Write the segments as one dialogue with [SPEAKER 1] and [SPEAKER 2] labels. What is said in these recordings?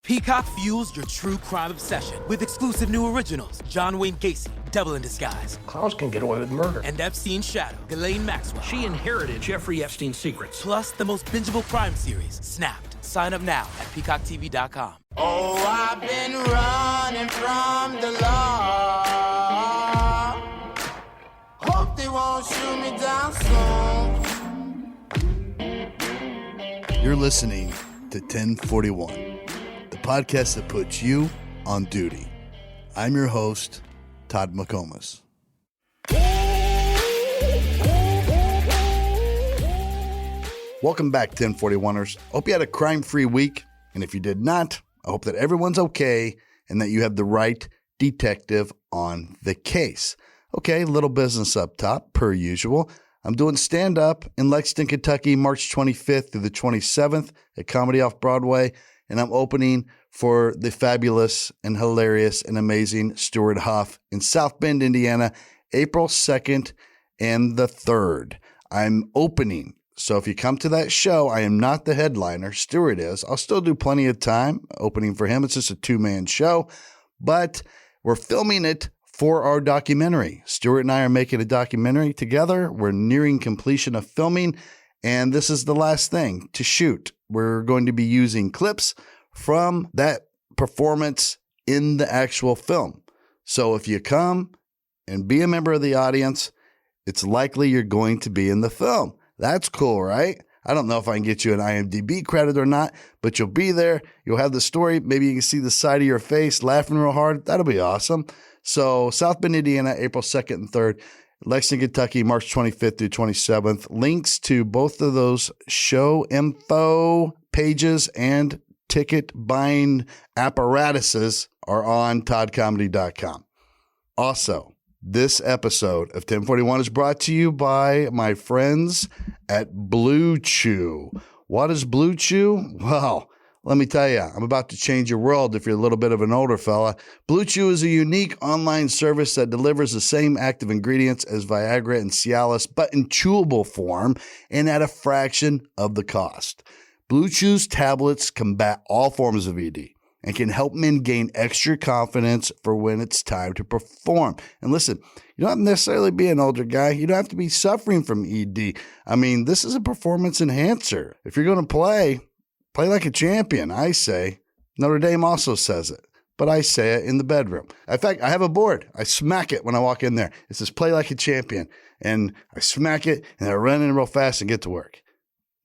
[SPEAKER 1] Peacock fuels your true crime obsession with exclusive new originals. John Wayne Gacy, Devil in Disguise.
[SPEAKER 2] Clowns can get away with murder.
[SPEAKER 1] And Epstein's shadow, Ghislaine Maxwell.
[SPEAKER 2] She inherited Jeffrey Epstein's secrets.
[SPEAKER 1] Plus the most bingeable crime series, Snapped. Sign up now at peacocktv.com.
[SPEAKER 3] Oh, I've been running from the law. Hope they won't shoot me down soon.
[SPEAKER 4] You're listening to 1041, the podcast that puts you on duty. I'm your host, Todd McComas. Welcome back, 1041ers. Hope you had a crime-free week, and if you did not, I hope that everyone's okay and that you have the right detective on the case. Okay, little business up top, per usual. I'm doing stand-up in Lexington, Kentucky, March 25th through the 27th at Comedy Off Broadway, and I'm opening for the fabulous and hilarious and amazing Stuart Huff in South Bend, Indiana, April 2nd and the 3rd. I'm opening. So if you come to that show, I am not the headliner. Stuart is. I'll still do plenty of time opening for him. It's just a two-man show, but we're filming it for our documentary. Stuart and I are making a documentary together. We're nearing completion of filming, and this is the last thing to shoot. We're going to be using clips from that performance in the actual film. So if you come and be a member of the audience, it's likely you're going to be in the film. That's cool, right? I don't know if I can get you an IMDb credit or not, but you'll be there. You'll have the story. Maybe you can see the side of your face laughing real hard. That'll be awesome. So South Bend, Indiana, April 2nd and 3rd. Lexington, Kentucky, March 25th through 27th. Links to both of those show info pages and ticket buying apparatuses are on toddcomedy.com. Also, this episode of 1041 is brought to you by my friends at Blue Chew. What is Blue Chew? Well, let me tell you, I'm about to change your world if you're a little bit of an older fella. Blue Chew is a unique online service that delivers the same active ingredients as Viagra and Cialis, but in chewable form and at a fraction of the cost. Blue Chew's tablets combat all forms of ED and can help men gain extra confidence for when it's time to perform. And listen, you don't have to necessarily be an older guy. You don't have to be suffering from ED. I mean, this is a performance enhancer. If you're going to play like a champion, I say. Notre Dame also says it, but I say it in the bedroom. In fact, I have a board. I smack it when I walk in there. It says play like a champion. And I smack it and I run in real fast and get to work.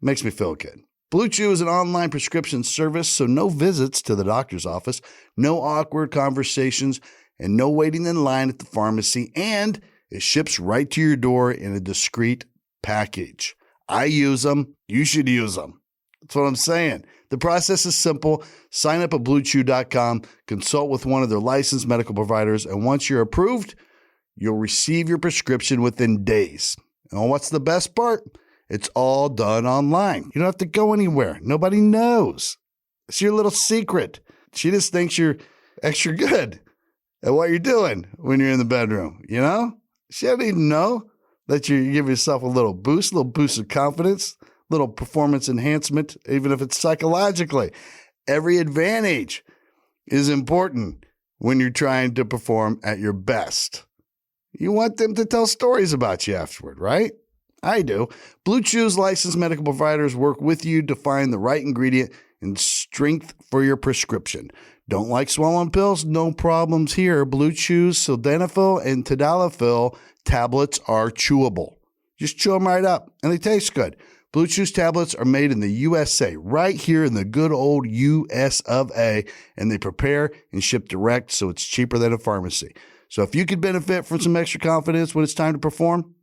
[SPEAKER 4] Makes me feel good. Blue Chew is an online prescription service, so no visits to the doctor's office, no awkward conversations, and no waiting in line at the pharmacy, and it ships right to your door in a discreet package. I use them. You should use them. That's what I'm saying. The process is simple. Sign up at bluechew.com, consult with one of their licensed medical providers, and once you're approved, you'll receive your prescription within days. And what's the best part? It's all done online. You don't have to go anywhere. Nobody knows. It's your little secret. She just thinks you're extra good at what you're doing when you're in the bedroom, you know? She doesn't even know that you give yourself a little boost of confidence, little performance enhancement, even if it's psychologically. Every advantage is important when you're trying to perform at your best. You want them to tell stories about you afterward, right? I do. Blue Chew's licensed medical providers work with you to find the right ingredient and strength for your prescription. Don't like swallowing pills? No problems here. Blue Chew's sildenafil and tadalafil tablets are chewable. Just chew them right up, and they taste good. Blue Chew's tablets are made in the USA, right here in the good old US of A, and they prepare and ship direct, so it's cheaper than a pharmacy. So if you could benefit from some extra confidence when it's time to perform,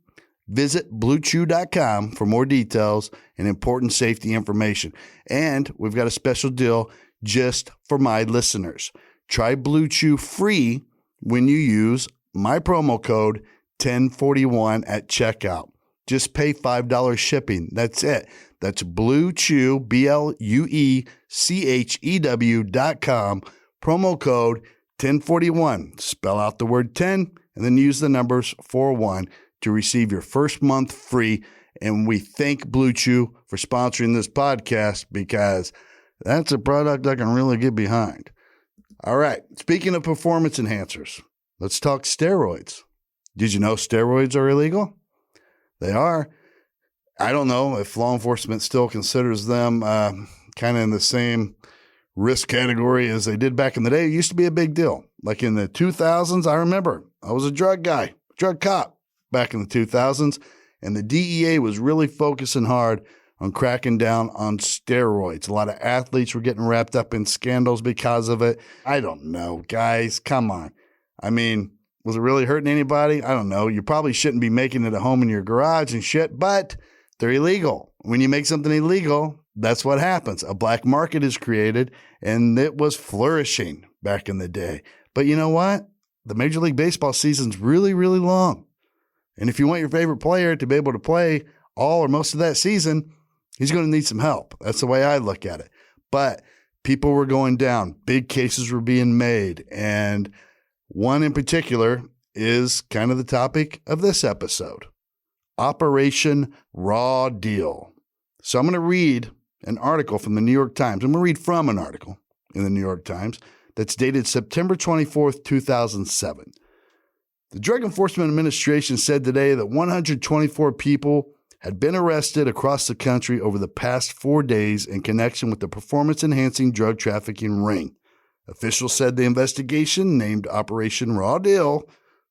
[SPEAKER 4] visit bluechew.com for more details and important safety information. And we've got a special deal just for my listeners. Try Blue Chew free when you use my promo code 1041 at checkout. Just pay $5 shipping. That's it. That's Blue Chew, BLUECHEW.com, promo code 1041. Spell out the word 10 and then use the numbers 41 to receive your first month free. And we thank Blue Chew for sponsoring this podcast because That's a product I can really get behind. All right. Speaking of performance enhancers, let's talk steroids. Did you know steroids are illegal? They are. I don't know if law enforcement still considers them kind of in the same risk category as they did back in the day. It used to be a big deal. Like in the 2000s, I remember I was a drug guy, drug cop back in the 2000s, and the DEA was really focusing hard on cracking down on steroids. A lot of athletes were getting wrapped up in scandals because of it. I don't know, guys. Come on. I mean, was it really hurting anybody? I don't know. You probably shouldn't be making it at home in your garage and shit, but they're illegal. When you make something illegal, that's what happens. A black market is created, and it was flourishing back in the day. But you know what? The Major League Baseball season's really, really long. And if you want your favorite player to be able to play all or most of that season, he's going to need some help. That's the way I look at it. But people were going down. Big cases were being made. And one in particular is kind of the topic of this episode. Operation Raw Deal. So I'm going to read an article from the New York Times. I'm going to read from an article in the New York Times that's dated September 24th, 2007. The Drug Enforcement Administration said today that 124 people had been arrested across the country over the past 4 days in connection with the performance-enhancing drug trafficking ring. Officials said the investigation, named Operation Raw Deal,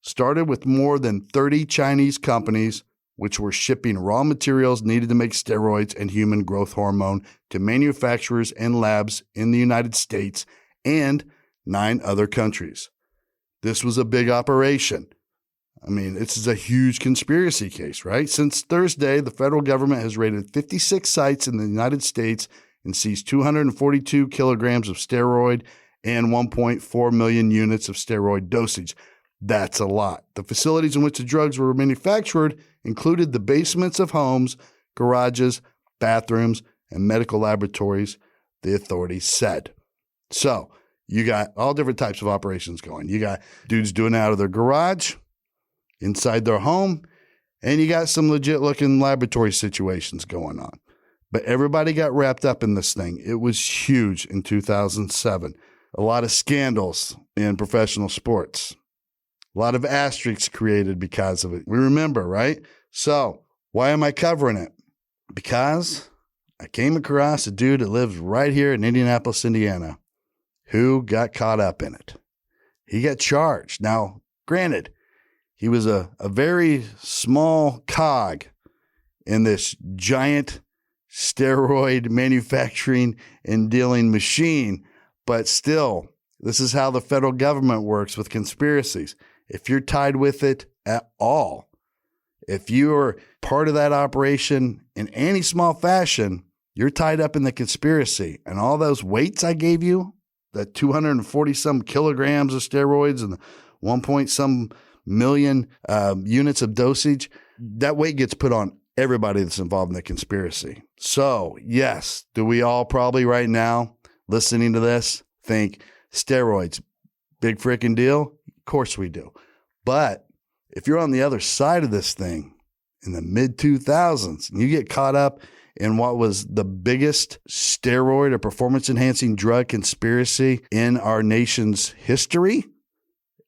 [SPEAKER 4] started with more than 30 Chinese companies which were shipping raw materials needed to make steroids and human growth hormone to manufacturers and labs in the United States and 9 other countries. This was a big operation. I mean, this is a huge conspiracy case, right? Since Thursday, the federal government has raided 56 sites in the United States and seized 242 kilograms of steroid and 1.4 million units of steroid dosage. That's a lot. The facilities in which the drugs were manufactured included the basements of homes, garages, bathrooms, and medical laboratories, the authorities said. So you got all different types of operations going. You got dudes doing it out of their garage, inside their home, and you got some legit looking laboratory situations going on. But everybody got wrapped up in this thing. It was huge in 2007. A lot of scandals in professional sports. A lot of asterisks created because of it. We remember, right? So why am I covering it? Because I came across a dude that lives right here in Indianapolis, Indiana, who got caught up in it. He got charged. Now, granted, he was a very small cog in this giant steroid manufacturing and dealing machine, but still, this is how the federal government works with conspiracies. If you're tied with it at all, if you are part of that operation in any small fashion, you're tied up in the conspiracy. And all those weights I gave you, the 240 some kilograms of steroids and the 1 point some million units of dosage, that weight gets put on everybody that's involved in the conspiracy. So yes, do we all probably right now listening to this think steroids, big freaking deal? Of course we do. But if you're on the other side of this thing in the mid 2000s and you get caught up in what was the biggest steroid or performance enhancing drug conspiracy in our nation's history,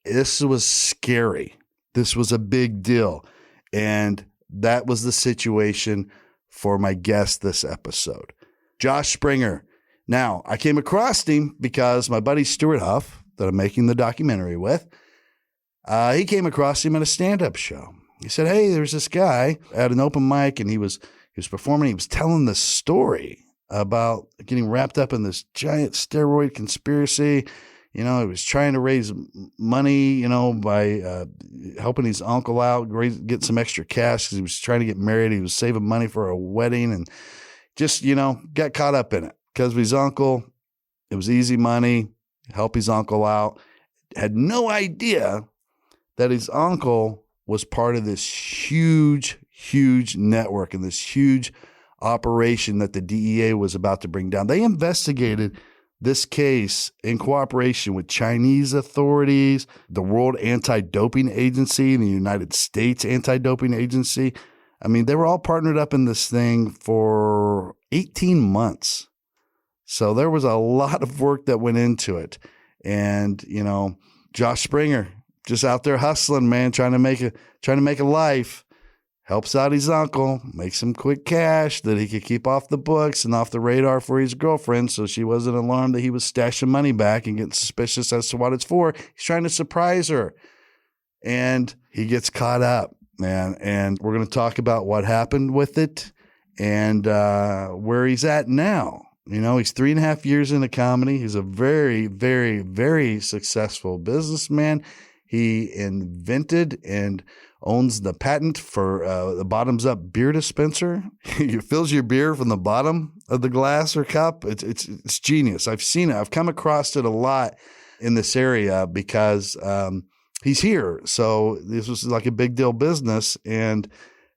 [SPEAKER 4] this was scary. This was a big deal. And that was the situation for my guest this episode, Josh Springer. Now, I came across him because my buddy Stuart Huff, that I'm making the documentary with, he came across him at a stand-up show. He said, hey, there's this guy at an open mic, and he was performing. He was telling the story about getting wrapped up in this giant steroid conspiracy. You know, he was trying to raise money, you know, by helping his uncle out, get some extra cash because he was trying to get married. He was saving money for a wedding and just, you know, got caught up in it because of his uncle. It was easy money, help his uncle out. Had no idea that his uncle was part of this huge, huge network and this huge operation that the DEA was about to bring down. They investigated this case in cooperation with Chinese authorities, the World Anti-Doping Agency, and the United States Anti-Doping Agency. I mean, they were all partnered up in this thing for 18 months. So there was a lot of work that went into it. And, you know, Josh Springer just out there hustling, man, trying to make a life. Helps out his uncle, makes him quick cash that he could keep off the books and off the radar for his girlfriend, so she wasn't alarmed that he was stashing money back and getting suspicious as to what it's for. He's trying to surprise her. And he gets caught up, man. And we're going to talk about what happened with it and where he's at now. You know, he's 3.5 years into comedy. He's a very, very, very successful businessman. He invented and owns the patent for the bottoms up beer dispenser. It fills your beer from the bottom of the glass or cup. It's genius. I've seen it. I've come across it a lot in this area because he's here. So this was like a big deal business. And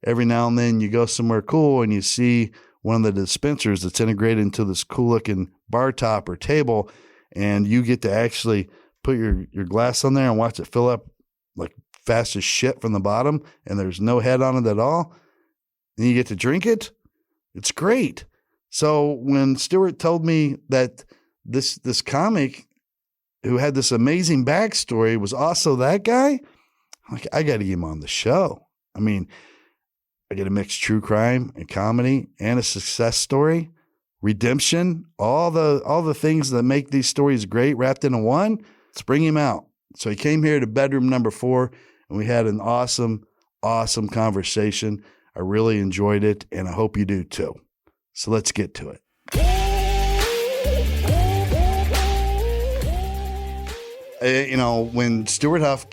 [SPEAKER 4] every now and then you go somewhere cool and you see one of the dispensers that's integrated into this cool looking bar top or table, and you get to actually put your glass on there and watch it fill up like fast as shit from the bottom, and there's no head on it at all. And you get to drink it. It's great. So when Stuart told me that this comic who had this amazing backstory was also that guy, I'm like, I got to get him on the show. I mean, I get a mixed true crime and comedy and a success story, redemption, all the things that make these stories great wrapped into one. Let's bring him out. So he came here to bedroom number 4, and we had an awesome, awesome conversation. I really enjoyed it, and I hope you do too. So let's get to it. You know, when Stuart Huff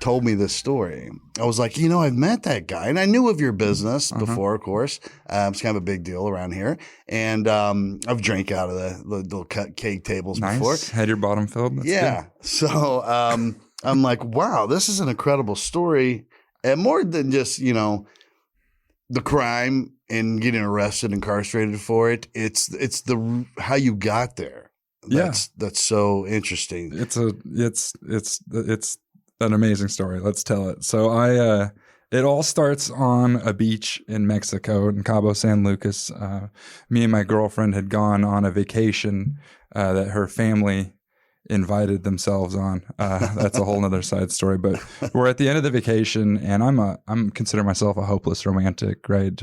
[SPEAKER 4] told me this story, I was like, you know, I've met that guy, and I knew of your business before, of course. It's kind of a big deal around here, and I've drank out of the little cake tables before.
[SPEAKER 5] Had your bottom filled? That's
[SPEAKER 4] good. So I'm like, wow, this is an incredible story, and more than just, you know, the crime and getting arrested, incarcerated for it. It's the how you got there. That's so interesting.
[SPEAKER 5] It's an amazing story. Let's tell it. So it all starts on a beach in Mexico in Cabo San Lucas. Me and my girlfriend had gone on a vacation that her family invited themselves on. That's a whole nother side story, but we're at the end of the vacation, and I'm consider myself a hopeless romantic, right?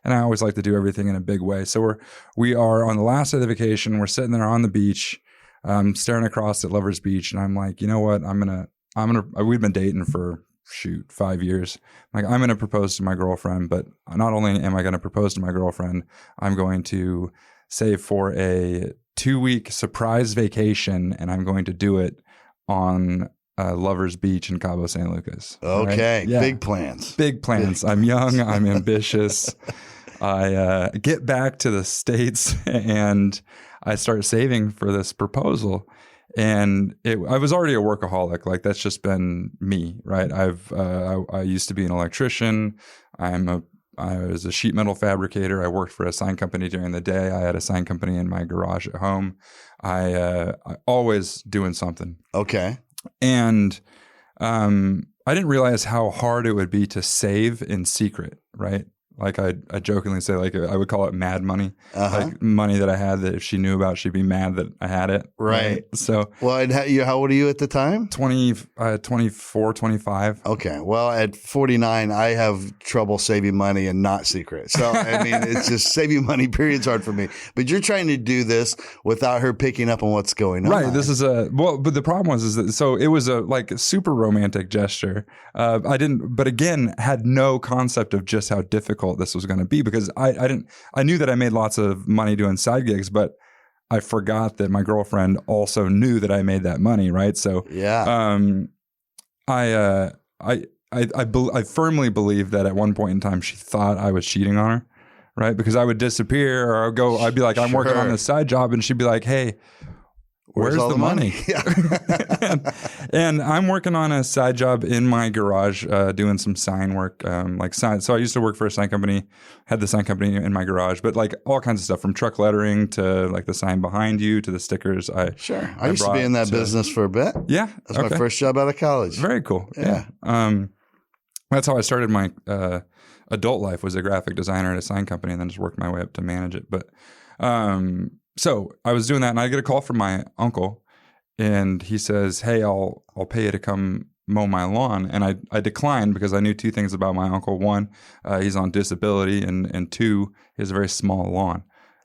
[SPEAKER 5] And I always like to do everything in a big way. So we are on the last day of the vacation. We're sitting there on the beach, staring across at Lover's Beach. And I'm like, you know what? We've been dating for 5 years. I'm going to propose to my girlfriend, but not only am I going to propose to my girlfriend, I'm going to save for a 2-week surprise vacation, and I'm going to do it on Lover's Beach in Cabo San Lucas.
[SPEAKER 4] Okay.
[SPEAKER 5] Right? Yeah.
[SPEAKER 4] Big plans.
[SPEAKER 5] Big plans. I'm young. I'm ambitious. I get back to the States and I start saving for this proposal. And I was already a workaholic. Like, that's just been me, right? I used to be an electrician. I was a sheet metal fabricator. I worked for a sign company during the day. I had a sign company in my garage at home. I always doing something.
[SPEAKER 4] Okay. And
[SPEAKER 5] I didn't realize how hard it would be to save in secret, right? Like I jokingly say, like I would call it mad money, like money that I had that if she knew about, she'd be mad that I had it.
[SPEAKER 4] Right.
[SPEAKER 5] So,
[SPEAKER 4] well, and how old are you at the time?
[SPEAKER 5] 24, 25.
[SPEAKER 4] Okay. Well, at 49, I have trouble saving money and not secret. So, I mean, it's just saving money, period's hard for me. But you're trying to do this without her picking up on what's going on.
[SPEAKER 5] Right. This is but the problem was that, so it was a super romantic gesture. But again, had no concept of just how difficult this was going to be, because I knew that I made lots of money doing side gigs, but I forgot that my girlfriend also knew that I made that money. Right. So, I firmly believe that at one point in time, she thought I was cheating on her. Right. Because I would disappear, or I'd be like, I'm working on this side job. And she'd be like, hey, where's the money? and I'm working on a side job in my garage, doing some sign work, So I used to work for a sign company, had the sign company in my garage, but like all kinds of stuff, from truck lettering to like the sign behind you to the stickers. I
[SPEAKER 4] used to be in that business for a bit.
[SPEAKER 5] Yeah.
[SPEAKER 4] That's my first job out of college.
[SPEAKER 5] Very cool. Yeah. That's how I started my adult life, was a graphic designer at a sign company, and then just worked my way up to manage it. But So I was doing that, and I get a call from my uncle, and he says, "Hey, I'll pay you to come mow my lawn." And I declined because I knew two things about my uncle. One, he's on disability, and two, he has a very small lawn.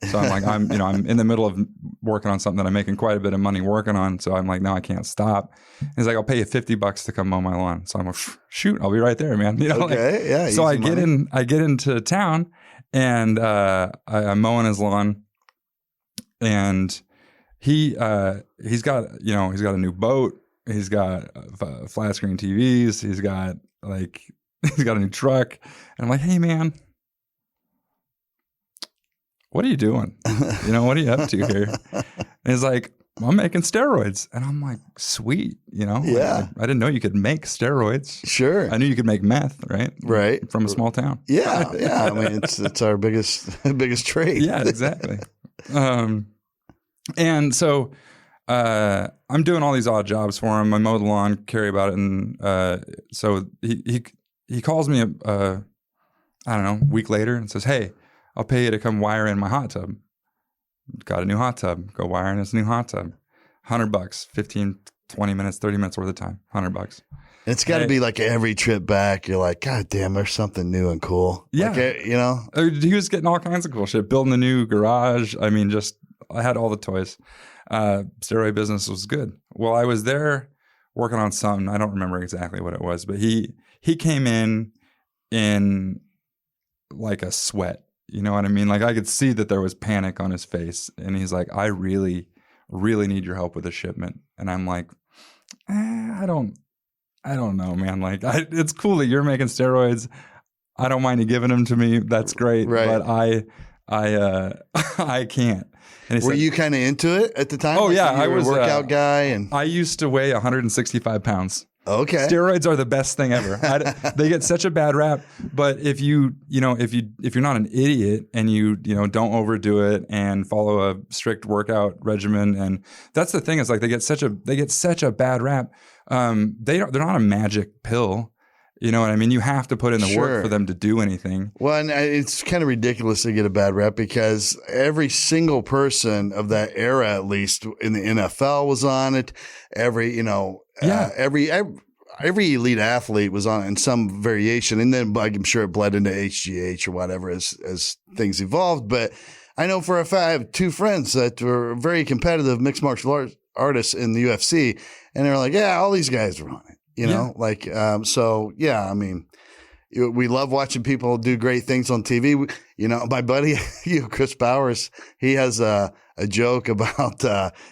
[SPEAKER 5] So I'm like, I'm in the middle of working on something that I'm making quite a bit of money working on. So I'm like, no, I can't stop. And he's like, I'll pay you $50 to come mow my lawn. So I'm like, shoot, I'll be right there, man.
[SPEAKER 4] Okay, yeah.
[SPEAKER 5] So I get into town, and I'm mowing his lawn, and he's got a new boat. He's got flat screen TVs. He's got a new truck. And I'm like, hey, man, what are you doing? What are you up to here? And he's like, I'm making steroids. And I'm like, sweet.
[SPEAKER 4] Yeah.
[SPEAKER 5] I didn't know you could make steroids.
[SPEAKER 4] Sure.
[SPEAKER 5] I knew you could make meth, right?
[SPEAKER 4] Right.
[SPEAKER 5] From a small town.
[SPEAKER 4] Yeah. Yeah. I mean, it's our biggest trade.
[SPEAKER 5] Yeah, exactly. And so I'm doing all these odd jobs for him. I mow the lawn, carry about it. And so he calls me, I don't know, a week later and says, hey, I'll pay you to come wire in my hot tub. Got a new hot tub. Go wire in this new hot tub. $100, 15, 20 minutes, 30 minutes worth of time. $100.
[SPEAKER 4] It's got to be like every trip back, you're like, God damn, there's something new and cool.
[SPEAKER 5] Yeah. He was getting all kinds of cool shit. Building a new garage. I mean, I had all the toys. Steroid business was good. Well, I was there working on something. I don't remember exactly what it was, but he came in like a sweat. You know what I mean? Like I could see that there was panic on his face, and he's like, I really, really need your help with a shipment. And I'm like, I don't know, man. Like it's cool that you're making steroids. I don't mind you giving them to me. That's great.
[SPEAKER 4] Right.
[SPEAKER 5] But I can't. And
[SPEAKER 4] were you kind of into it at the time?
[SPEAKER 5] Oh, yeah.
[SPEAKER 4] I was a workout guy. And I
[SPEAKER 5] used to weigh 165 pounds.
[SPEAKER 4] Okay.
[SPEAKER 5] Steroids are the best thing ever. They get such a bad rap, but if you're not an idiot and you don't overdo it and follow a strict workout regimen, and that's the thing is like they get such a bad rap. They're not a magic pill. You know what I mean? You have to put in the work for them to do anything.
[SPEAKER 4] Well, and it's kind of ridiculous to get a bad rep because every single person of that era, at least in the NFL, was on it. Every elite athlete was on it in some variation. And then I'm sure it bled into HGH or whatever as things evolved. But I know for a fact, I have two friends that were very competitive mixed martial artists in the UFC. And they're like, yeah, all these guys were on it. So yeah, I mean, we love watching people do great things on TV. My buddy, Chris Bowers, he has a joke about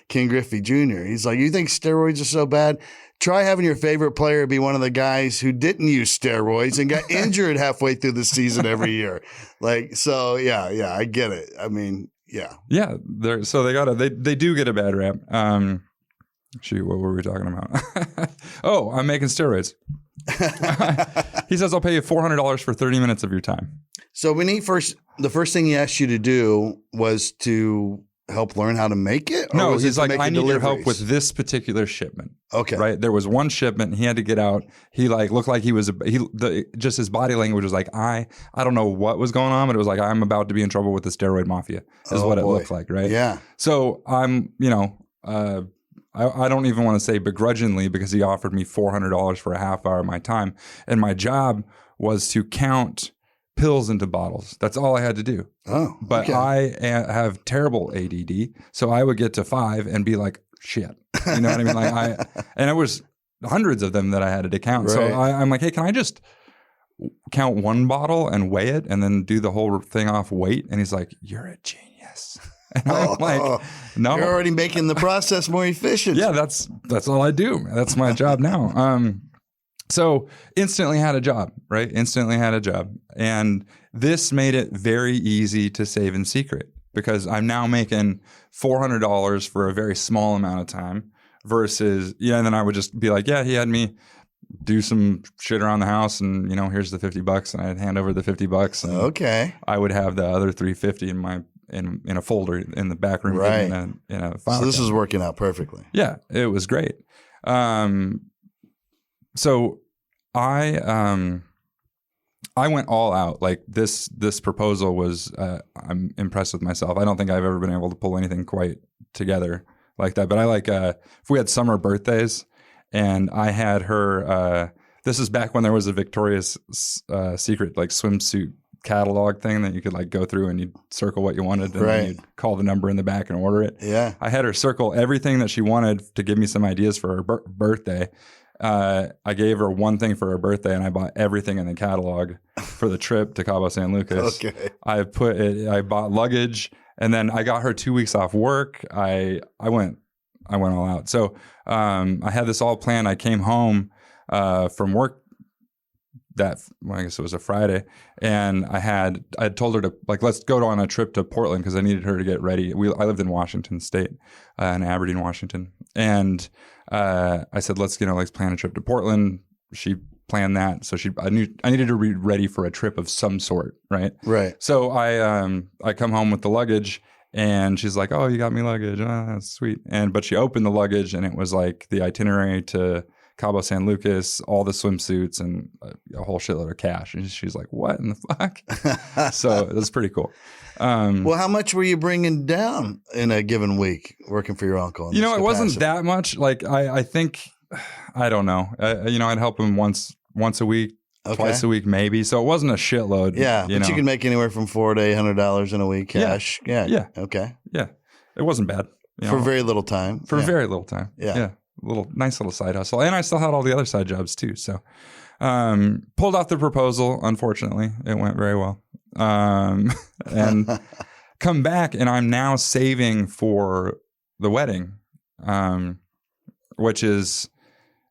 [SPEAKER 4] King Griffey Jr. He's like, you think steroids are so bad? Try having your favorite player be one of the guys who didn't use steroids and got injured halfway through the season every year. Yeah, I get it. I mean, yeah.
[SPEAKER 5] Yeah. They do get a bad rap. Shoot, what were we talking about? Oh, I'm making steroids. He says, I'll pay you $400 for 30 minutes of your time.
[SPEAKER 4] So the first thing he asked you to do was to help learn how to make it?
[SPEAKER 5] No, he's like, I need your help with this particular shipment.
[SPEAKER 4] Okay.
[SPEAKER 5] Right. There was one shipment and he had to get out. He looked like just his body language was like, I don't know what was going on, but it was like, I'm about to be in trouble with the steroid mafia is what it looked like. Right.
[SPEAKER 4] Yeah.
[SPEAKER 5] So I'm, I don't even want to say begrudgingly because he offered me $400 for a half hour of my time. And my job was to count pills into bottles. That's all I had to do.
[SPEAKER 4] Oh,
[SPEAKER 5] but
[SPEAKER 4] okay.
[SPEAKER 5] I have terrible ADD. So I would get to 5 and be like, shit. You know what I mean? And it was hundreds of them that I had to count. Right. So I'm like, hey, can I just count one bottle and weigh it and then do the whole thing off weight? And he's like, you're a genius. And I'm like, no.
[SPEAKER 4] You're already making the process more efficient.
[SPEAKER 5] Yeah, that's all I do. That's my job now. So instantly had a job, right? Instantly had a job. And this made it very easy to save in secret because I'm now making $400 for a very small amount of time versus, and then I would just be like, yeah, he had me do some shit around the house and, here's the $50 and I'd hand over the $50 and
[SPEAKER 4] okay.
[SPEAKER 5] I would have the other $350 in a folder in the back room,
[SPEAKER 4] right.
[SPEAKER 5] in a file.
[SPEAKER 4] So this is working out perfectly.
[SPEAKER 5] Yeah, it was great. So I I went all out. Like this proposal was, I'm impressed with myself. I don't think I've ever been able to pull anything quite together like that. But I like, if we had summer birthdays and I had her, this is back when there was a Victoria's Secret like swimsuit catalog thing that you could like go through and you'd circle what you wanted and then you'd call the number in the back and order it.
[SPEAKER 4] Yeah.
[SPEAKER 5] I had her circle everything that she wanted to give me some ideas for her birthday. I gave her one thing for her birthday and I bought everything in the catalog for the trip to Cabo San Lucas.
[SPEAKER 4] Okay.
[SPEAKER 5] I bought luggage and then I got her 2 weeks off work. I went all out. So I had this all planned. I came home from work I guess it was a Friday, and I had told her to like, let's go on a trip to Portland because I needed her to get ready. I lived in Washington State, in Aberdeen, Washington, and I said, let's plan a trip to Portland. She planned that, so I needed to be ready for a trip of some sort, right?
[SPEAKER 4] Right.
[SPEAKER 5] So I come home with the luggage. And she's like, "Oh, you got me luggage. Oh, that's sweet." But she opened the luggage, and it was like the itinerary to Cabo San Lucas, all the swimsuits, and a whole shitload of cash. And she's like, "What in the fuck?" So it was pretty cool.
[SPEAKER 4] Well, how much were you bringing down in a given week working for your uncle?
[SPEAKER 5] It wasn't that much. Like I think, I don't know. I'd help him once a week. Okay. Twice a week, maybe. So it wasn't a shitload.
[SPEAKER 4] Yeah, but you can make anywhere from $400 to $800 in a week cash. Yeah. Okay.
[SPEAKER 5] Yeah. It wasn't bad.
[SPEAKER 4] For very little time.
[SPEAKER 5] Very little time. Yeah. Nice little side hustle. And I still had all the other side jobs too. So pulled off the proposal. Unfortunately, it went very well. And come back and I'm now saving for the wedding, which is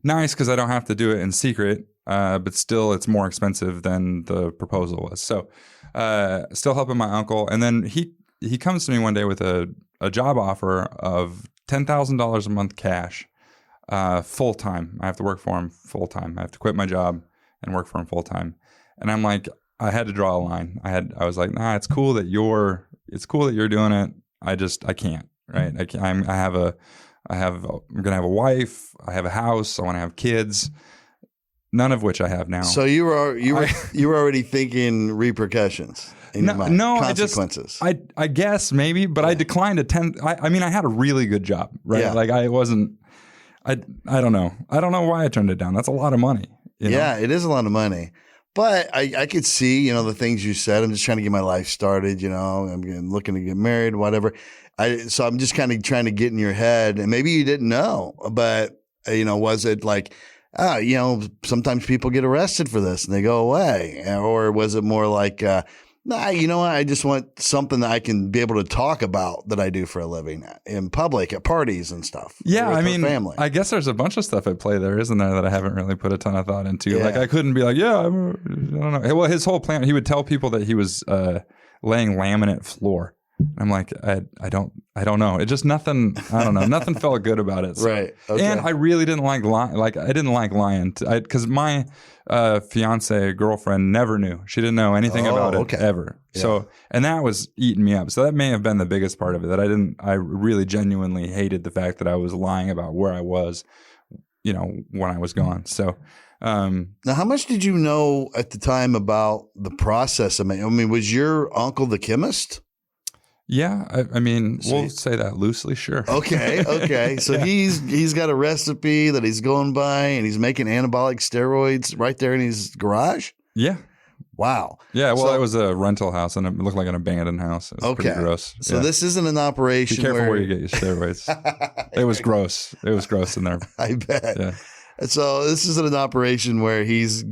[SPEAKER 5] nice because I don't have to do it in secret. But still, it's more expensive than the proposal was. So, still helping my uncle. And then he comes to me one day with a job offer of $10,000 a month cash, full time. I have to work for him full time. I have to quit my job and work for him full time. And I'm like, I had to draw a line. I was like, nah, it's cool that you're doing it. I can't. Right. I'm gonna have a wife. I have a house. I want to have kids. None of which I have now.
[SPEAKER 4] So you were already thinking repercussions in your mind.
[SPEAKER 5] No,
[SPEAKER 4] consequences.
[SPEAKER 5] I guess maybe, but I declined a 10. I mean, I had a really good job, right?
[SPEAKER 4] Yeah.
[SPEAKER 5] Like I wasn't. I don't know. I don't know why I turned it down. That's a lot of money.
[SPEAKER 4] Yeah, it is a lot of money. But I could see, the things you said. I'm just trying to get my life started. I'm looking to get married, whatever. So I'm just kind of trying to get in your head, and maybe you didn't know, but was it like? Sometimes people get arrested for this and they go away. Or was it more like, nah, I just want something that I can be able to talk about that I do for a living in public, at parties and stuff.
[SPEAKER 5] Yeah, I mean,
[SPEAKER 4] family.
[SPEAKER 5] I guess there's a bunch of stuff at play there, isn't there, that I haven't really put a ton of thought into.
[SPEAKER 4] Yeah.
[SPEAKER 5] Like I couldn't be like, I don't know. Well, his whole plan, he would tell people that he was laying laminate floor. I'm like, I don't know. It just nothing. I don't know. Nothing felt good about it. So.
[SPEAKER 4] Right. Okay.
[SPEAKER 5] And I really didn't like lying. Like I didn't like lying because my fiance girlfriend never knew. She didn't know anything about it ever. Yeah. So, and that was eating me up. So that may have been the biggest part of it. I really genuinely hated the fact that I was lying about where I was, when I was gone. So.
[SPEAKER 4] Now, how much did you know at the time about the process? I mean, was your uncle the chemist?
[SPEAKER 5] Yeah, I mean, we'll say that loosely, sure.
[SPEAKER 4] Okay. So he's got a recipe that he's going by, and he's making anabolic steroids right there in his garage?
[SPEAKER 5] Yeah.
[SPEAKER 4] Wow.
[SPEAKER 5] Yeah, well, it was a rental house, and it looked like an abandoned house. It was pretty gross.
[SPEAKER 4] So this isn't an operation.
[SPEAKER 5] Be careful where you get your steroids. It was gross. It was gross in there.
[SPEAKER 4] I bet.
[SPEAKER 5] Yeah.
[SPEAKER 4] So this isn't an operation where he's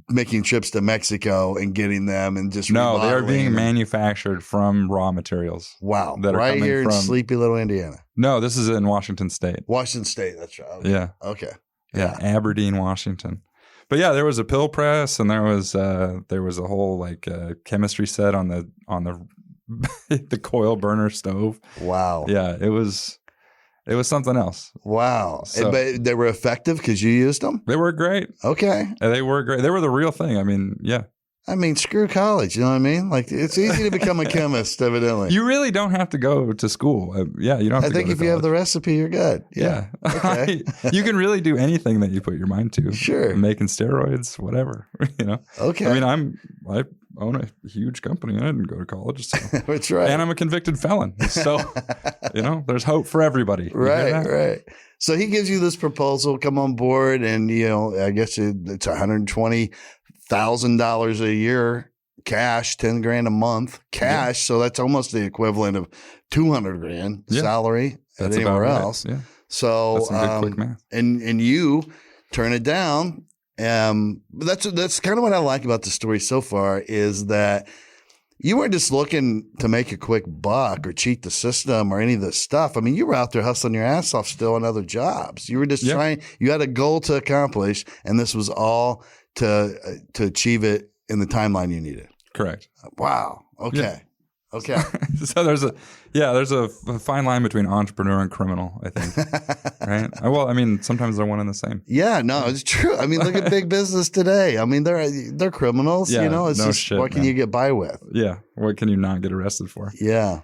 [SPEAKER 4] making trips to Mexico and getting them and just
[SPEAKER 5] no, they are being
[SPEAKER 4] them.
[SPEAKER 5] Manufactured from raw materials.
[SPEAKER 4] Wow,
[SPEAKER 5] that are
[SPEAKER 4] right here
[SPEAKER 5] from,
[SPEAKER 4] in sleepy little Indiana.
[SPEAKER 5] No, this is in Washington State.
[SPEAKER 4] Washington State, that's right. Okay.
[SPEAKER 5] Yeah.
[SPEAKER 4] Okay.
[SPEAKER 5] Yeah, Aberdeen, Washington. But yeah, there was a pill press, and there was a whole chemistry set on the the coil burner stove.
[SPEAKER 4] Wow.
[SPEAKER 5] Yeah, it was something else.
[SPEAKER 4] Wow.
[SPEAKER 5] So,
[SPEAKER 4] but they were effective because you used them?
[SPEAKER 5] They were great.
[SPEAKER 4] Okay.
[SPEAKER 5] They were great. They were the real thing. I mean, yeah.
[SPEAKER 4] I mean, screw college. You know what I mean? Like, it's easy to become a chemist, evidently.
[SPEAKER 5] You really don't have to go to school. Yeah, you don't have to go to college.
[SPEAKER 4] I think if you have the recipe, you're good. Yeah.
[SPEAKER 5] Okay. You can really do anything that you put your mind to.
[SPEAKER 4] Sure.
[SPEAKER 5] Making steroids, whatever,
[SPEAKER 4] Okay.
[SPEAKER 5] I mean, I own a huge company. I didn't go to college. So.
[SPEAKER 4] That's right.
[SPEAKER 5] And I'm a convicted felon. So, there's hope for everybody.
[SPEAKER 4] Right. So he gives you this proposal, come on board, and, I guess it's $120,000 a year cash, 10 grand a month cash. So that's almost the equivalent of 200 grand salary at anywhere else.
[SPEAKER 5] Yeah.
[SPEAKER 4] So,
[SPEAKER 5] that's some good quick math.
[SPEAKER 4] And you turn it down. That's kind of what I like about the story so far is that you weren't just looking to make a quick buck or cheat the system or any of this stuff. I mean, you were out there hustling your ass off still on other jobs. You were just trying, you had a goal to accomplish, and this was all to achieve it in the timeline you needed.
[SPEAKER 5] Correct.
[SPEAKER 4] Wow. Okay.
[SPEAKER 5] Yeah.
[SPEAKER 4] Okay.
[SPEAKER 5] So there's a fine line between entrepreneur and criminal, I think. Right? Well, I mean, sometimes they're one and the same.
[SPEAKER 4] Yeah, no, it's true. I mean, look at big business today. I mean, they're criminals.
[SPEAKER 5] Yeah,
[SPEAKER 4] It's just
[SPEAKER 5] shit,
[SPEAKER 4] what can you get by with?
[SPEAKER 5] Yeah. What can you not get arrested for?
[SPEAKER 4] Yeah.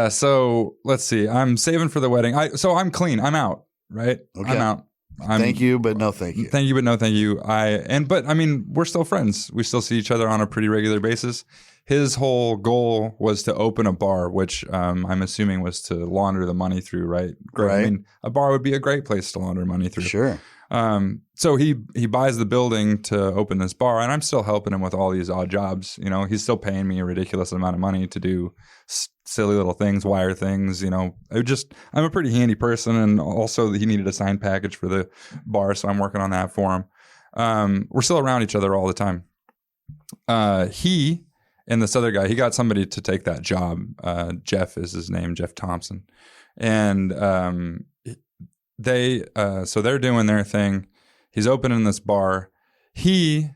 [SPEAKER 5] So let's see. I'm saving for the wedding. So I'm clean. I'm out. Right?
[SPEAKER 4] Okay.
[SPEAKER 5] I'm out.
[SPEAKER 4] Thank you, but no thank you.
[SPEAKER 5] Thank you, but no thank you. But I mean, we're still friends. We still see each other on a pretty regular basis. His whole goal was to open a bar, which I'm assuming was to launder the money through, right? Great. I mean, a bar would be a great place to launder money through.
[SPEAKER 4] Sure.
[SPEAKER 5] So he buys the building to open this bar, and I'm still helping him with all these odd jobs. He's still paying me a ridiculous amount of money to do silly little things, wire things. I'm a pretty handy person, and also he needed a signed package for the bar, so I'm working on that for him. We're still around each other all the time. He and this other guy, he got somebody to take that job. Jeff is his name, Jeff Thompson, and so they're doing their thing. He's opening this bar. He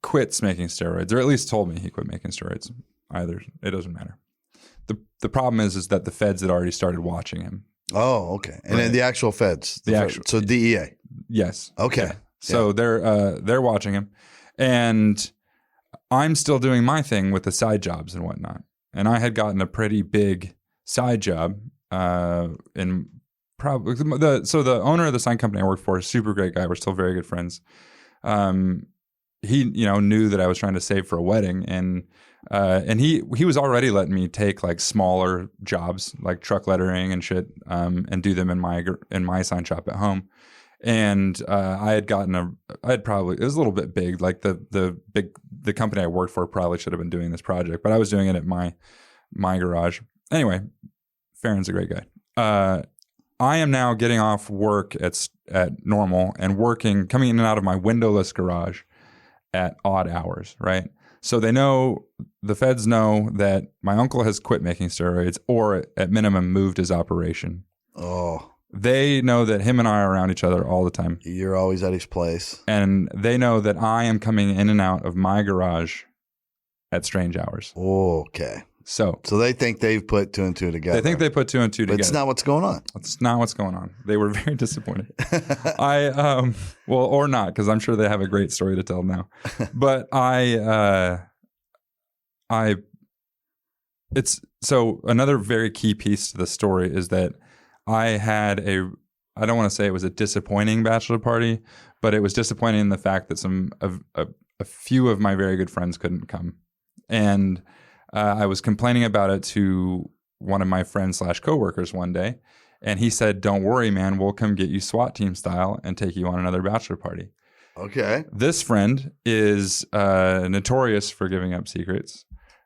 [SPEAKER 5] quits making steroids, or at least told me he quit making steroids. Either, it doesn't matter. The problem is that the feds had already started watching him.
[SPEAKER 4] Oh, okay. And then the actual feds. So DEA.
[SPEAKER 5] Yes.
[SPEAKER 4] Okay.
[SPEAKER 5] Yeah. So they're watching him, and I'm still doing my thing with the side jobs and whatnot. And I had gotten a pretty big side job in probably the owner of the sign company I worked for, super great guy. We're still very good friends. He knew that I was trying to save for a wedding, and he was already letting me take like smaller jobs like truck lettering and shit, and do them in my sign shop at home. And I had probably, it was a little bit big. Like the company I worked for probably should have been doing this project, but I was doing it at my garage. Anyway, Farron's a great guy. I am now getting off work at normal and coming in and out of my windowless garage at odd hours, right? So the feds know that my uncle has quit making steroids, or at minimum moved his operation.
[SPEAKER 4] Oh.
[SPEAKER 5] They know that him and I are around each other all the time.
[SPEAKER 4] You're always at his place.
[SPEAKER 5] And they know that I am coming in and out of my garage at strange hours.
[SPEAKER 4] Okay.
[SPEAKER 5] So
[SPEAKER 4] they think they've put two and two together.
[SPEAKER 5] They think they put two and two together.
[SPEAKER 4] But it's not what's going on.
[SPEAKER 5] It's not what's going on. They were very disappointed. Or not, because I'm sure they have a great story to tell now. But so another very key piece to the story is that I had I don't want to say it was a disappointing bachelor party, but it was disappointing in the fact that a few of my very good friends couldn't come. And I was complaining about it to one of my friends / coworkers one day, and he said, "Don't worry, man, we'll come get you SWAT team style and take you on another bachelor party."
[SPEAKER 4] Okay.
[SPEAKER 5] This friend is notorious for giving up secrets.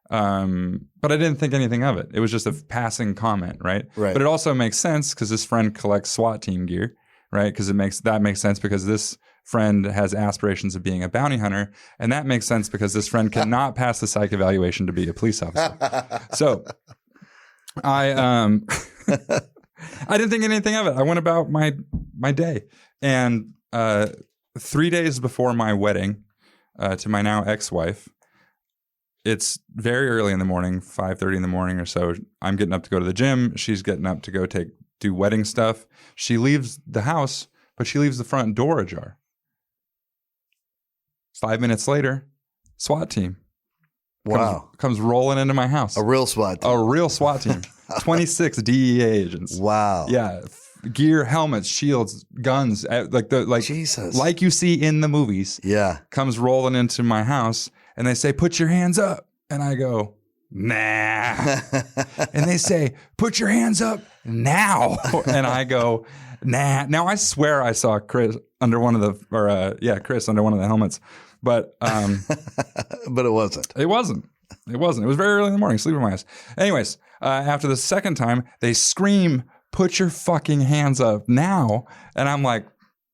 [SPEAKER 5] But I didn't think anything of it. It was just a passing comment, right?
[SPEAKER 4] Right.
[SPEAKER 5] But it also makes sense because this friend collects SWAT team gear, right? Because that makes sense because this friend has aspirations of being a bounty hunter, and that makes sense because this friend cannot pass the psych evaluation to be a police officer. So I didn't think anything of it. I went about my day, and 3 days before my wedding to my now ex-wife. It's very early in the morning, 5:30 in the morning or so. I'm getting up to go to the gym. She's getting up to go do wedding stuff. She leaves the house, but she leaves the front door ajar. 5 minutes later, SWAT team.
[SPEAKER 4] Wow.
[SPEAKER 5] Comes rolling into my house.
[SPEAKER 4] A real SWAT team.
[SPEAKER 5] A real SWAT team. 26 DEA agents.
[SPEAKER 4] Wow.
[SPEAKER 5] Yeah. Gear, helmets, shields, guns,
[SPEAKER 4] Jesus.
[SPEAKER 5] like you see in the movies.
[SPEAKER 4] Yeah.
[SPEAKER 5] Comes rolling into my house and they say, "Put your hands up." And I go, "Nah." And they say, "Put your hands up now." And I go, "Nah." Now I swear I saw Chris under one of the, Chris under one of the helmets, but
[SPEAKER 4] but it wasn't.
[SPEAKER 5] It wasn't. It was very early in the morning, sleeping my ass. Anyways, after the second time, they scream, "Put your fucking hands up now." And I'm like,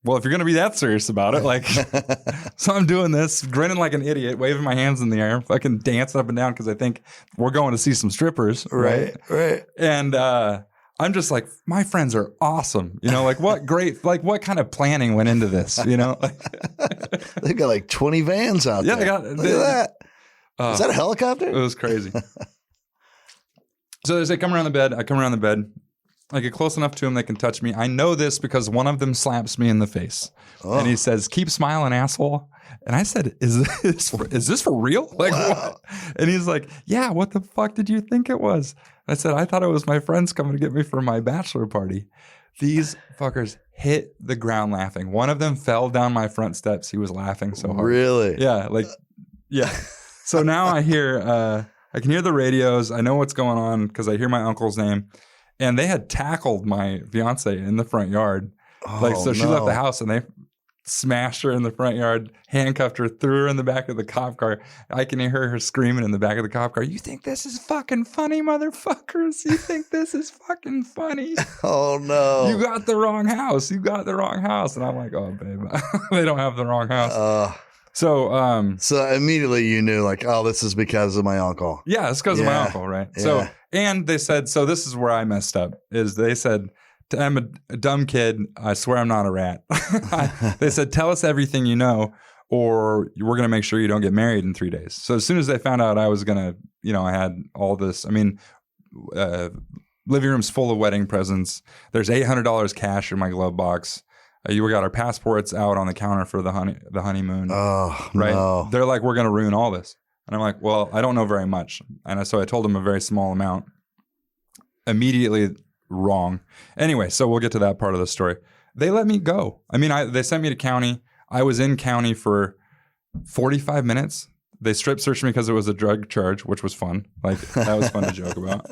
[SPEAKER 5] well, if you're going to be that serious about it, like, so I'm doing this, grinning like an idiot, waving my hands in the air, fucking dancing up and down because I think we're going to see some strippers. Right. And I'm just like, my friends are awesome. You know, like what kind of planning went into this, you know?
[SPEAKER 4] They got like 20 vans out there.
[SPEAKER 5] Yeah,
[SPEAKER 4] Look at that. Is that a helicopter?
[SPEAKER 5] It was crazy. So they say, "Come around the bed." I come around the bed. I get close enough to them, they can touch me. I know this because one of them slaps me in the face. And he says, "Keep smiling, asshole." And I said, is this for real? Like, what? And he's like, "Yeah, what the fuck did you think it was?" I said, "I thought it was my friends coming to get me for my bachelor party." These fuckers hit the ground laughing. One of them fell down my front steps. He was laughing so hard.
[SPEAKER 4] Really?
[SPEAKER 5] Yeah, yeah. So now I can hear the radios. I know what's going on because I hear my uncle's name. And they had tackled my fiance in the front yard. She left the house and they smashed her in the front yard, handcuffed her, threw her in the back of the cop car. I can hear her screaming in the back of the cop car, "You think this is fucking funny, motherfuckers? You think this is fucking funny?
[SPEAKER 4] Oh, no.
[SPEAKER 5] You got the wrong house. You got the wrong house." And I'm like, "Oh, babe, they don't have the wrong house."
[SPEAKER 4] So immediately you knew, like, oh, this is because of my uncle.
[SPEAKER 5] Yeah, it's because of my uncle, right?
[SPEAKER 4] Yeah.
[SPEAKER 5] So, and they said, so this is where I messed up, is they said, "I'm a dumb kid. I swear I'm not a rat." They said, "Tell us everything you know, or we're going to make sure you don't get married in 3 days." So as soon as they found out I was going to, I had all this, living room's full of wedding presents. There's $800 cash in my glove box. We got our passports out on the counter for the honeymoon.
[SPEAKER 4] Oh,
[SPEAKER 5] right?
[SPEAKER 4] No.
[SPEAKER 5] They're like, "We're going to ruin all this." And I'm like, "Well, I don't know very much." And so I told them a very small amount. Immediately wrong. Anyway, so we'll get to that part of the story. They let me go. They sent me to county. I was in county for 45 minutes. They strip searched me because it was a drug charge, which was fun. Like, that was fun to joke about.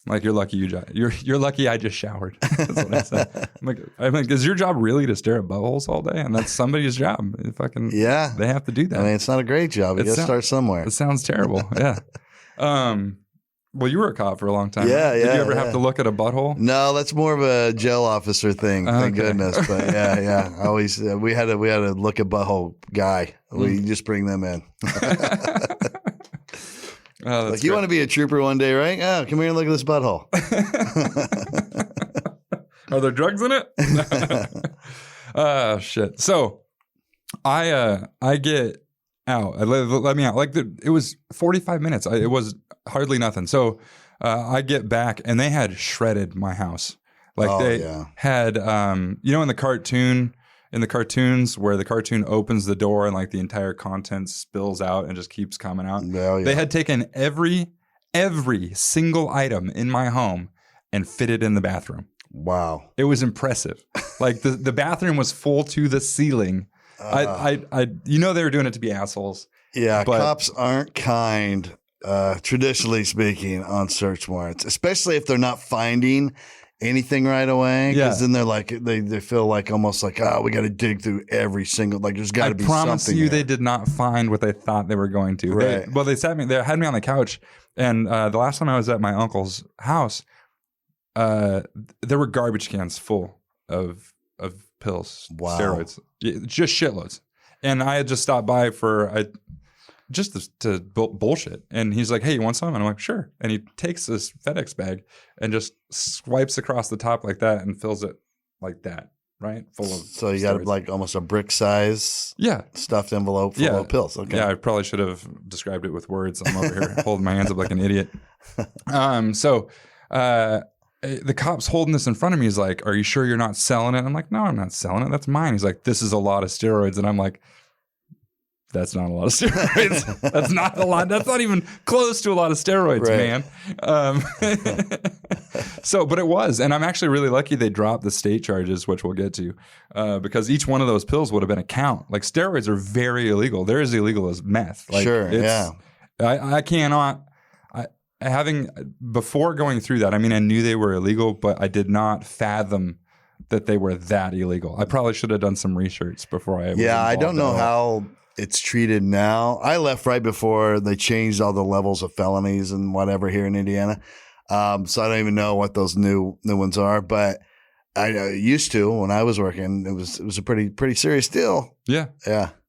[SPEAKER 5] Like, "You're lucky you're lucky I just showered." That's what I said. I'm like, is your job really to stare at buttholes all day? And that's somebody's job. They have to do that.
[SPEAKER 4] It's not a great job. You got to start somewhere.
[SPEAKER 5] It sounds terrible. Yeah. Well, you were a cop for a long time.
[SPEAKER 4] Yeah,
[SPEAKER 5] right? Did you ever have to look at a butthole?
[SPEAKER 4] No, that's more of a jail officer thing. Thank goodness. But yeah. Always we had a look at butthole guy. We just bring them in.
[SPEAKER 5] Oh,
[SPEAKER 4] like, you want to be a trooper one day, right? Oh, come here and look at this butthole.
[SPEAKER 5] Are there drugs in it? Oh, shit. So I get out. Let me out. Like, it was 45 minutes. It was hardly nothing. So I get back and they had shredded my house. Like, had, in the cartoons where the cartoon opens the door and like the entire content spills out and just keeps coming out. They had taken every single item in my home and fitted in the bathroom.
[SPEAKER 4] Wow.
[SPEAKER 5] It was impressive. Like, the bathroom was full to the ceiling. They were doing it to be assholes. Yeah.
[SPEAKER 4] But cops aren't kind, traditionally speaking, on search warrants, especially if they're not finding anything right away, because then they're like, they feel like almost like, oh, we got to dig through every single, like, there's got to be something. I promise you,
[SPEAKER 5] they did not find what they thought they were going to.
[SPEAKER 4] Right.
[SPEAKER 5] They had me on the couch, and the last time I was at my uncle's house, there were garbage cans full of pills, steroids, just shitloads, and I had just stopped by just to bullshit. And he's like, "Hey, you want some?" And I'm like, "Sure." And he takes this FedEx bag and just swipes across the top like that and fills it like that, right? Full of
[SPEAKER 4] So you got like almost a brick size stuffed envelope full of pills. Okay.
[SPEAKER 5] Yeah, I probably should have described it with words. I'm over here holding my hands up like an idiot. The cop's holding this in front of me. He's like, "Are you sure you're not selling it?" I'm like, "No, I'm not selling it. That's mine." He's like, "This is a lot of steroids." And I'm like, That's not a lot of steroids. That's not a lot. That's not even close to a lot of steroids, man. But it was. And I'm actually really lucky they dropped the state charges, which we'll get to, because each one of those pills would have been a count. Like steroids are very illegal. They're as illegal as meth. Like, I cannot. Before going through that, I mean, I knew they were illegal, but I did not fathom that they were that illegal. I probably should have done some research before I.
[SPEAKER 4] Yeah, I don't know how it's treated now. I left right before they changed all the levels of felonies and whatever here in Indiana. So I don't even know what those new ones are, but I used to when I was working. It was a pretty serious deal.
[SPEAKER 5] Yeah.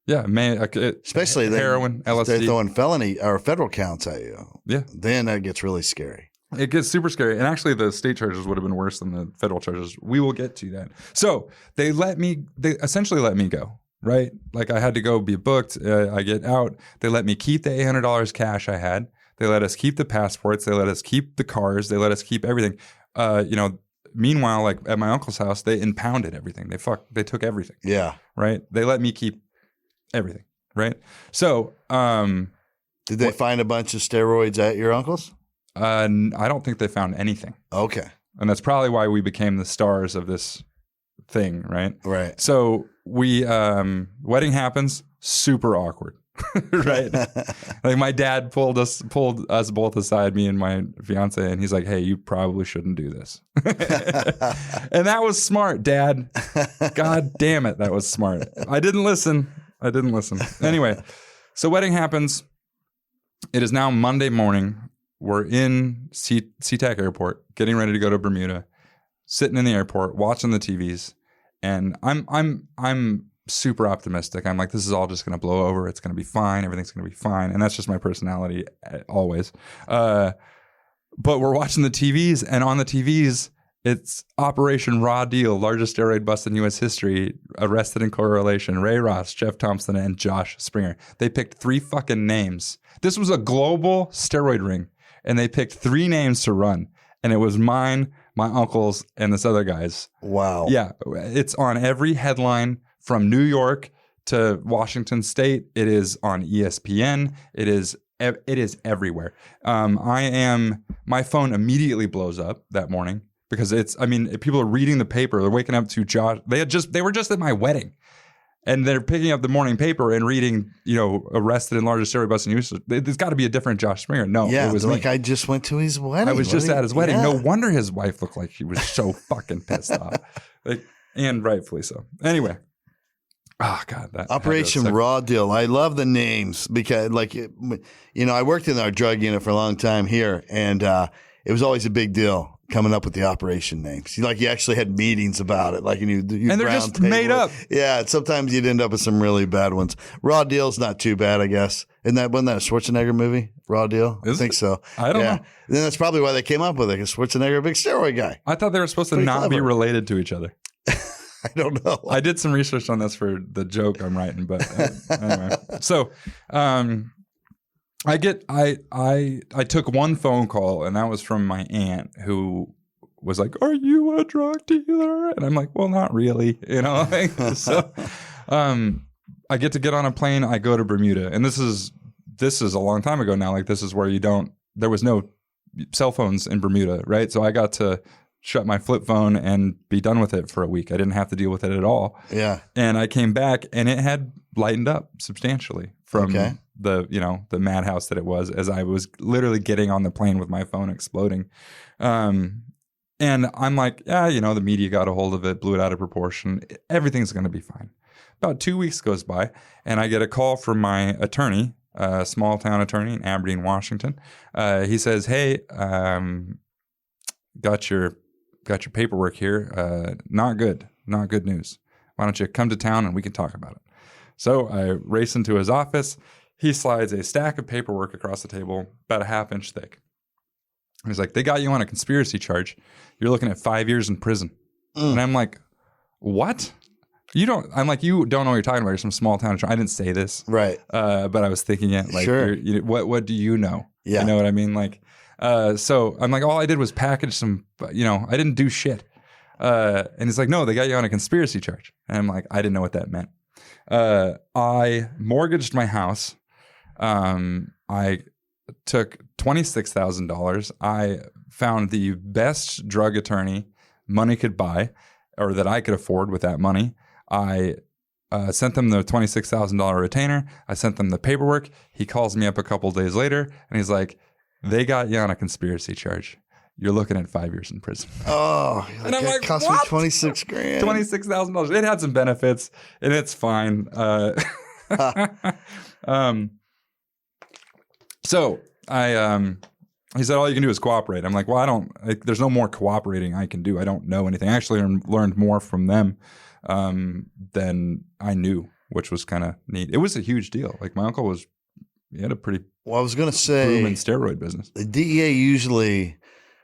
[SPEAKER 5] Man,
[SPEAKER 4] especially
[SPEAKER 5] heroin, LSD.
[SPEAKER 4] They're throwing felony or federal counts at you.
[SPEAKER 5] Yeah,
[SPEAKER 4] then that gets really scary.
[SPEAKER 5] It gets super scary. And actually the state charges would have been worse than the federal charges. We will get to that. So they essentially let me go, right? Like I had to go be booked. I get out. They let me keep the $800 cash I had. They let us keep the passports. They let us keep the cars. They let us keep everything. Meanwhile, like at my uncle's house, they impounded everything. They took everything.
[SPEAKER 4] Yeah.
[SPEAKER 5] Right. They let me keep everything. Right. So,
[SPEAKER 4] did they find a bunch of steroids at your uncle's?
[SPEAKER 5] I don't think they found anything.
[SPEAKER 4] Okay.
[SPEAKER 5] And that's probably why we became the stars of this thing, right?
[SPEAKER 4] Right.
[SPEAKER 5] So we wedding happens, super awkward. Right? Like my dad pulled us both aside, me and my fiance, and he's like, "Hey, you probably shouldn't do this." And that was smart, Dad. God damn it, that was smart. I didn't listen. Anyway, so wedding happens. It is now Monday morning. We're in SeaTac Airport, getting ready to go to Bermuda, sitting in the airport, watching the TVs, and I'm super optimistic. I'm like, this is all just going to blow over. It's going to be fine. Everything's going to be fine, and that's just my personality always. But we're watching the TVs, and on the TVs, it's Operation Raw Deal, largest steroid bust in U.S. history, arrested in correlation, Ray Ross, Jeff Thompson, and Josh Springer. They picked 3 fucking names. This was a global steroid ring. And they picked 3 names to run. And it was mine, my uncle's, and this other guy's.
[SPEAKER 4] Wow.
[SPEAKER 5] Yeah. It's on every headline from New York to Washington State. It is on ESPN. It is everywhere. My phone immediately blows up that morning because people are reading the paper. They're waking up to Josh. They were just at my wedding. And they're picking up the morning paper and reading, arrested in largest steroid bust in use. There's got to be a different Josh Springer. No, it was
[SPEAKER 4] like
[SPEAKER 5] me.
[SPEAKER 4] I just went to his wedding.
[SPEAKER 5] I was just at his wedding. Yeah. No wonder his wife looked like she was so fucking pissed off, and rightfully so. Anyway, oh God, that
[SPEAKER 4] Operation Raw Deal. I love the names because, I worked in our drug unit for a long time here, and it was always a big deal coming up with the operation names. You actually had meetings about it. And they're just
[SPEAKER 5] made up.
[SPEAKER 4] Yeah. Sometimes you'd end up with some really bad ones. Raw Deal's not too bad, I guess. Wasn't that a Schwarzenegger movie? Raw Deal? I think so.
[SPEAKER 5] I don't know.
[SPEAKER 4] And then that's probably why they came up with it, because Schwarzenegger, a big steroid guy.
[SPEAKER 5] I thought they were supposed to not be related to each other.
[SPEAKER 4] I don't know.
[SPEAKER 5] I did some research on this for the joke I'm writing, but anyway. So, I took one phone call, and that was from my aunt, who was like, "Are you a drug dealer?" And I'm like, "Well, not really," So, I get on a plane. I go to Bermuda, and this is a long time ago now. Like, this is where there was no cell phones in Bermuda, right? So I got to shut my flip phone and be done with it for a week. I didn't have to deal with it at all.
[SPEAKER 4] Yeah. And
[SPEAKER 5] I came back, and it had lightened up substantially from the madhouse that it was, as I was literally getting on the plane with my phone exploding. And I'm like, the media got a hold of it, blew it out of proportion. Everything's going to be fine. About 2 weeks goes by, and I get a call from my attorney, a small town attorney in Aberdeen, Washington. He says, "Hey, got your paperwork here. Not good news. Why don't you come to town and we can talk about it?" So I race into his office. He slides a stack of paperwork across the table, about a half-inch thick. He's like, "They got you on a conspiracy charge. You're looking at 5 years in prison." And I'm like, "What? You don't?" I'm like, "You don't know what you're talking about. You're some small town." I didn't say this,
[SPEAKER 4] right?
[SPEAKER 5] But I was thinking it. Like,
[SPEAKER 4] sure.
[SPEAKER 5] What do you know?
[SPEAKER 4] Yeah.
[SPEAKER 5] You know what I mean? Like, so I'm like, all I did was package some. I didn't do shit. And he's like, "No, they got you on a conspiracy charge." And I'm like, I didn't know what that meant. I mortgaged my house. I took $26,000. I found the best drug attorney money could buy, or that I could afford with that money. I sent them the $26,000 retainer. I sent them the paperwork. He calls me up a couple days later, and he's like, "They got you on a conspiracy charge. You're looking at 5 years in prison."
[SPEAKER 4] Oh,
[SPEAKER 5] And I'm like,
[SPEAKER 4] cost
[SPEAKER 5] what?
[SPEAKER 4] me $26,000.
[SPEAKER 5] $26,000. It had some benefits, and it's fine. So he said, all you can do is cooperate. I'm like, well, there's no more cooperating I can do. I don't know anything. I actually learned more from them than I knew, which was kind of neat. It was a huge deal. Like my uncle he had a pretty
[SPEAKER 4] Well, I was going to say,
[SPEAKER 5] booming steroid business.
[SPEAKER 4] the DEA usually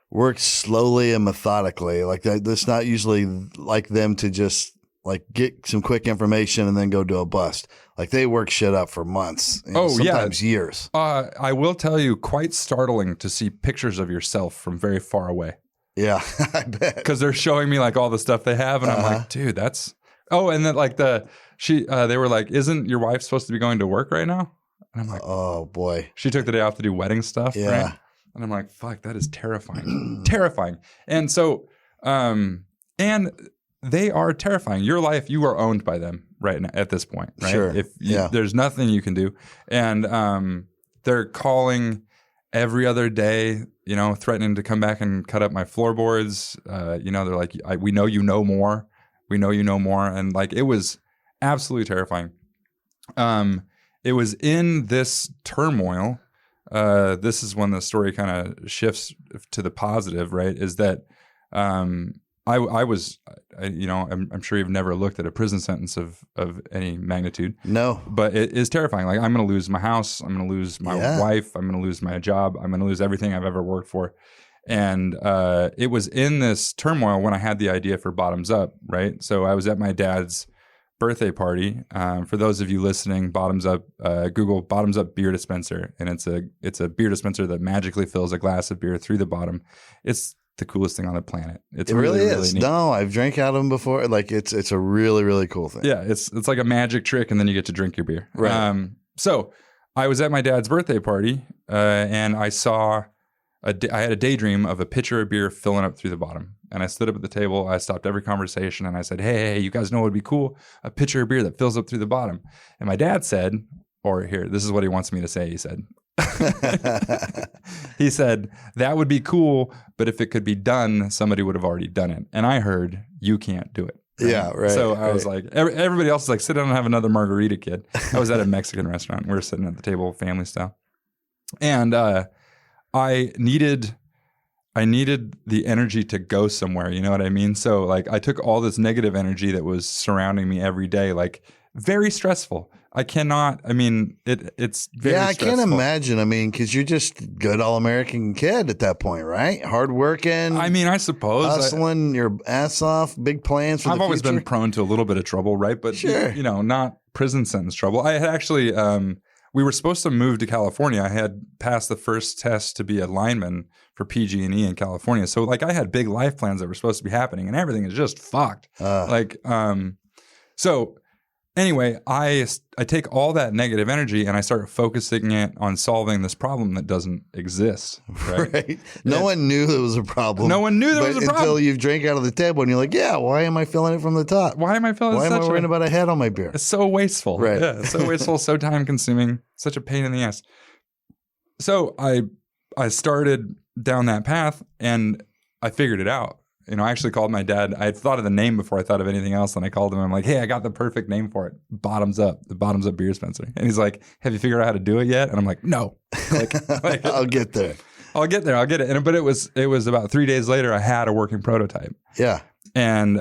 [SPEAKER 4] works slowly and methodically. Like that's not usually like them to just like get some quick information and then go do a bust. Like they work shit up for months. Sometimes years.
[SPEAKER 5] I will tell you, quite startling to see pictures of yourself from very far away.
[SPEAKER 4] Yeah, I bet.
[SPEAKER 5] Because they're showing me like all the stuff they have, and I'm like, dude, that's. Oh, and then like they were like, isn't your wife supposed to be going to work right now? And I'm like,
[SPEAKER 4] oh boy,
[SPEAKER 5] she took the day off to do wedding stuff,
[SPEAKER 4] yeah.
[SPEAKER 5] right? And I'm like, fuck, that is terrifying, terrifying. And so, and they are terrifying. Your life, you are owned by them right now at this point, right?
[SPEAKER 4] Sure.
[SPEAKER 5] There's nothing you can do, and they're calling every other day, threatening to come back and cut up my floorboards. They're like, we know you know more. We know you know more. And like, it was absolutely terrifying. It was in this turmoil. This is when the story kind of shifts to the positive, right? Is that I'm sure you've never looked at a prison sentence of any magnitude.
[SPEAKER 4] No.
[SPEAKER 5] But it is terrifying. Like I'm going to lose my house. I'm going to lose my wife. I'm going to lose my job. I'm going to lose everything I've ever worked for. And it was in this turmoil when I had the idea for Bottoms Up, right? So I was at my dad's birthday party. For those of you listening, Bottoms Up, Google Bottoms Up beer dispenser, and it's a beer dispenser that magically fills a glass of beer through the bottom. It's the coolest thing on the planet. It really is.
[SPEAKER 4] Really no, I've drank out of them before. Like it's a really, really cool thing.
[SPEAKER 5] Yeah, it's like a magic trick, and then you get to drink your beer.
[SPEAKER 4] Right.
[SPEAKER 5] So I was at my dad's birthday party, and I saw I had a daydream of a pitcher of beer filling up through the bottom. And I stood up at the table. I stopped every conversation, and I said, hey, you guys know what would be cool? A pitcher of beer that fills up through the bottom. And my dad said, this is what he wants me to say. He said, he said, that would be cool, but if it could be done, somebody would have already done it. And I heard, you can't do it. Right?
[SPEAKER 4] Yeah, right.
[SPEAKER 5] So I was like, everybody else is like, sit down and have another margarita, kid. I was at a Mexican restaurant. We were sitting at the table, family style. And I needed the energy to go somewhere. You know what I mean? So like I took all this negative energy that was surrounding me every day, like very stressful. It's very
[SPEAKER 4] I
[SPEAKER 5] stressful.
[SPEAKER 4] can't imagine. I mean, because you're just good all-American kid at that point, right? Hardworking.
[SPEAKER 5] I suppose.
[SPEAKER 4] Hustling your ass off, big plans for the future.
[SPEAKER 5] I've always been prone to a little bit of trouble, right? But,
[SPEAKER 4] sure.
[SPEAKER 5] Not prison sentence trouble. I had actually, we were supposed to move to California. I had passed the first test to be a lineman for PG&E in California. So, like, I had big life plans that were supposed to be happening, and everything is just fucked. So anyway, I take all that negative energy and I start focusing it on solving this problem that doesn't exist. Right?
[SPEAKER 4] No one knew there was a problem.
[SPEAKER 5] No one knew there was a problem.
[SPEAKER 4] Until you drink out of the table and you're like, yeah, why am I filling it from the top?
[SPEAKER 5] Why am I
[SPEAKER 4] worrying about a head on my beer?
[SPEAKER 5] It's so wasteful.
[SPEAKER 4] Right.
[SPEAKER 5] Yeah, it's so wasteful, so time consuming, such a pain in the ass. So I started down that path and I figured it out. I actually called my dad. I had thought of the name before I thought of anything else. And I called him. I'm like, hey, I got the perfect name for it. Bottoms Up, the Bottoms Up beer dispenser. And he's like, have you figured out how to do it yet? And I'm like, no.
[SPEAKER 4] I'll get there.
[SPEAKER 5] I'll get it. But it was about 3 days later, I had a working prototype.
[SPEAKER 4] Yeah.
[SPEAKER 5] And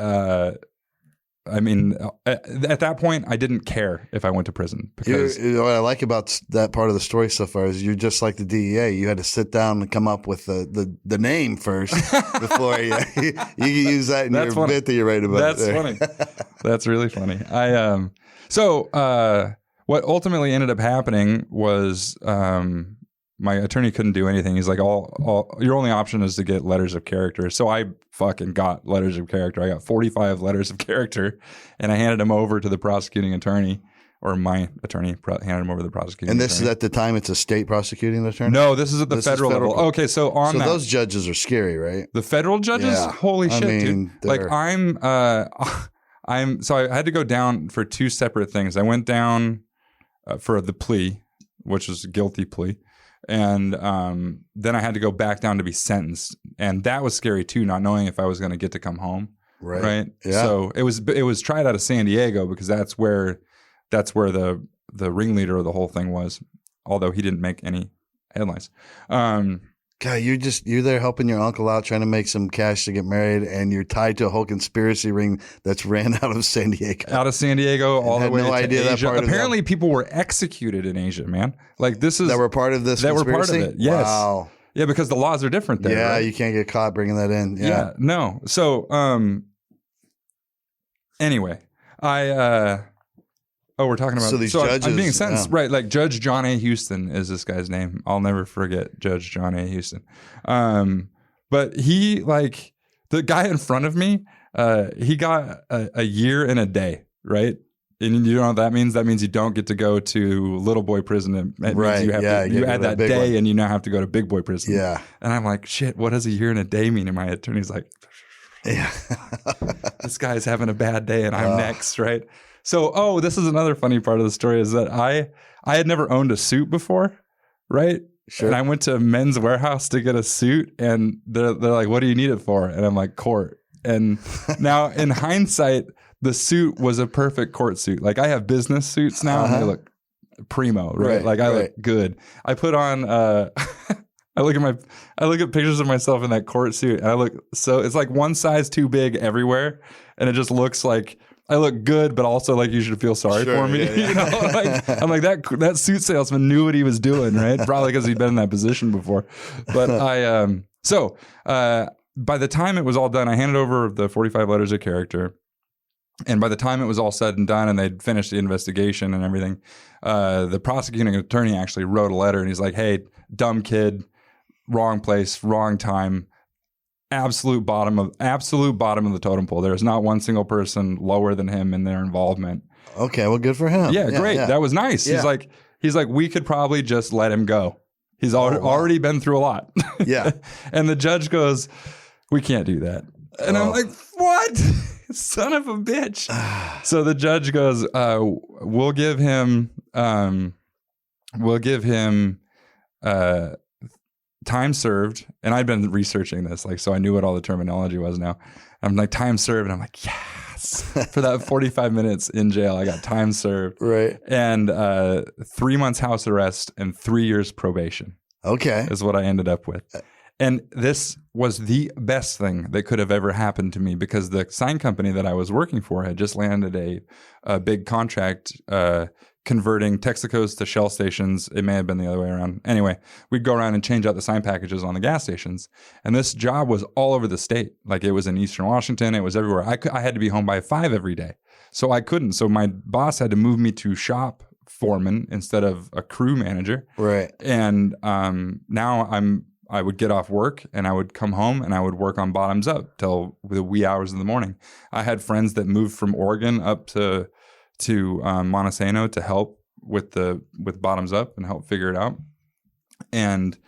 [SPEAKER 5] at that point, I didn't care if I went to prison because
[SPEAKER 4] what I like about that part of the story so far is you're just like the DEA. You had to sit down and come up with the name first before you can use that in your bit that you're writing about.
[SPEAKER 5] That's funny. That's really funny. So what ultimately ended up happening was my attorney couldn't do anything. He's like, all your only option is to get letters of character. So I fucking got letters of character. I got 45 letters of character, and I handed them over to the prosecuting attorney, or my attorney handed them over to the prosecuting
[SPEAKER 4] And this
[SPEAKER 5] attorney.
[SPEAKER 4] is at the time it's a state prosecuting attorney?
[SPEAKER 5] No, this is at the federal level. Okay, so
[SPEAKER 4] So those judges are scary, right?
[SPEAKER 5] the federal judges,
[SPEAKER 4] Yeah.
[SPEAKER 5] holy
[SPEAKER 4] I
[SPEAKER 5] shit,
[SPEAKER 4] mean,
[SPEAKER 5] dude! Like so I had to go down for two separate things. I went down for the plea, which was a guilty plea. And then I had to go back down to be sentenced, and that was scary too, not knowing if I was going to get to come home. Right.
[SPEAKER 4] Yeah.
[SPEAKER 5] So it was tried out of San Diego because that's where the ringleader of the whole thing was. Although he didn't make any headlines.
[SPEAKER 4] God, you're there helping your uncle out, trying to make some cash to get married, and you're tied to a whole conspiracy ring that's ran out of San Diego.
[SPEAKER 5] Out of San Diego, all the way
[SPEAKER 4] no
[SPEAKER 5] to
[SPEAKER 4] idea that
[SPEAKER 5] Asia.
[SPEAKER 4] part of
[SPEAKER 5] Apparently, people were executed in Asia, man. Like this is
[SPEAKER 4] that were part of this.
[SPEAKER 5] that
[SPEAKER 4] conspiracy?
[SPEAKER 5] were part of it. Yes.
[SPEAKER 4] Wow.
[SPEAKER 5] Yeah, because the laws are different there.
[SPEAKER 4] Yeah,
[SPEAKER 5] right?
[SPEAKER 4] you can't get caught bringing that in. Yeah.
[SPEAKER 5] No. So, anyway, we're talking about.
[SPEAKER 4] So these judges,
[SPEAKER 5] I'm being sentenced,
[SPEAKER 4] yeah.
[SPEAKER 5] right? Like Judge John A. Houston is this guy's name. I'll never forget Judge John A. Houston. But he, like, the guy in front of me, he got a year and a day, right? And you know what that means? That means you don't get to go to little boy prison. It
[SPEAKER 4] Right.
[SPEAKER 5] means you have
[SPEAKER 4] Yeah,
[SPEAKER 5] to,
[SPEAKER 4] you
[SPEAKER 5] you
[SPEAKER 4] gotta
[SPEAKER 5] add
[SPEAKER 4] go to
[SPEAKER 5] that
[SPEAKER 4] the big
[SPEAKER 5] day
[SPEAKER 4] one.
[SPEAKER 5] and you now have to go to big boy prison.
[SPEAKER 4] Yeah.
[SPEAKER 5] And I'm like, shit, what does a year and a day mean? And my attorney's like,
[SPEAKER 4] Yeah.
[SPEAKER 5] this guy's having a bad day and I'm next, right? So, this is another funny part of the story is that I had never owned a suit before, right?
[SPEAKER 4] Sure.
[SPEAKER 5] And I went to Men's Warehouse to get a suit, and they're like, what do you need it for? And I'm like, court. And now in hindsight, the suit was a perfect court suit. Like I have business suits now and they look primo, right? Like I look good. I put on I look at pictures of myself in that court suit and I look so it's like one size too big everywhere, and it just looks like I look good, but also like you should feel sorry for me.
[SPEAKER 4] Yeah, yeah.
[SPEAKER 5] You know, like I'm like that suit salesman knew what he was doing, right? Probably because he'd been in that position before. But by the time it was all done, I handed over the 45 letters of character. And by the time it was all said and done and they'd finished the investigation and everything, the prosecuting attorney actually wrote a letter and he's like, hey, dumb kid, wrong place, wrong time. Absolute bottom of the totem pole. There's not one single person lower than him in their involvement.
[SPEAKER 4] Okay, well, good for him.
[SPEAKER 5] Yeah, great.
[SPEAKER 4] Yeah.
[SPEAKER 5] That was nice.
[SPEAKER 4] Yeah.
[SPEAKER 5] He's like, we could probably just let him go. He's already been through a lot.
[SPEAKER 4] Yeah.
[SPEAKER 5] And the judge goes, we can't do that. And I'm like, what? Son of a bitch. So the judge goes, we'll give him time served. And I'd been researching this, like, so I knew what all the terminology was now. I'm like, time served. And I'm like, yes. For that 45 minutes in jail, I got time served.
[SPEAKER 4] Right.
[SPEAKER 5] And 3 months house arrest and 3 years probation.
[SPEAKER 4] Okay.
[SPEAKER 5] Is what I ended up with. And this was the best thing that could have ever happened to me because the sign company that I was working for had just landed a big contract converting Texacos to Shell stations. It may have been the other way around. Anyway, we'd go around and change out the sign packages on the gas stations. And this job was all over the state. Like it was in Eastern Washington. It was everywhere. I had to be home by 5 every day. So I couldn't. So my boss had to move me to shop foreman instead of a crew manager.
[SPEAKER 4] Right.
[SPEAKER 5] And now I would get off work and I would come home and I would work on bottoms up till the wee hours in the morning. I had friends that moved from Oregon up to Montesano to help with bottoms up and help figure it out. And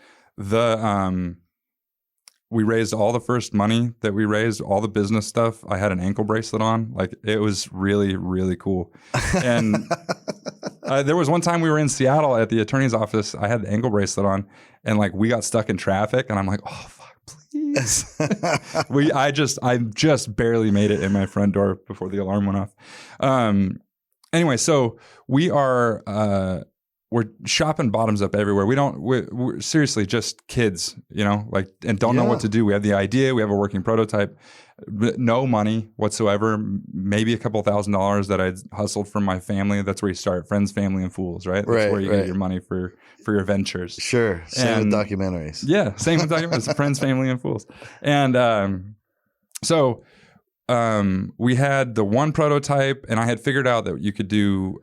[SPEAKER 5] we raised all the first money that we raised, all the business stuff. I had an ankle bracelet on. Like it was really, really cool. And there was one time we were in Seattle at the attorney's office. I had the ankle bracelet on and like we got stuck in traffic and I'm like, oh fuck, please. I just barely made it in my front door before the alarm went off. Anyway, so we're shopping bottoms up everywhere. We're seriously just kids, you know, like, and don't know what to do. We have the idea. We have a working prototype, no money whatsoever. Maybe a couple $1,000s that I'd hustled from my family. That's where you start, friends, family, and fools, right? That's where you get your money for your ventures.
[SPEAKER 4] Sure. Same with documentaries.
[SPEAKER 5] Yeah. Same with documentaries, friends, family, and fools. And, so we had the one prototype and I had figured out that you could do,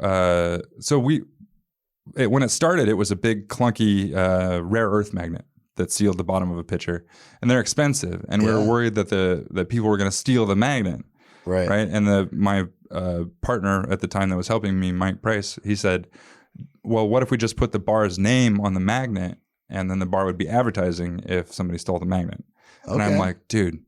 [SPEAKER 5] when it started, it was a big clunky rare earth magnet that sealed the bottom of a pitcher, and they're expensive. And we were worried that that people were going to steal the magnet, right? And my partner at the time that was helping me, Mike Price, he said, "Well, what if we just put the bar's name on the magnet, and then the bar would be advertising if somebody stole the magnet?" And I'm like, dude,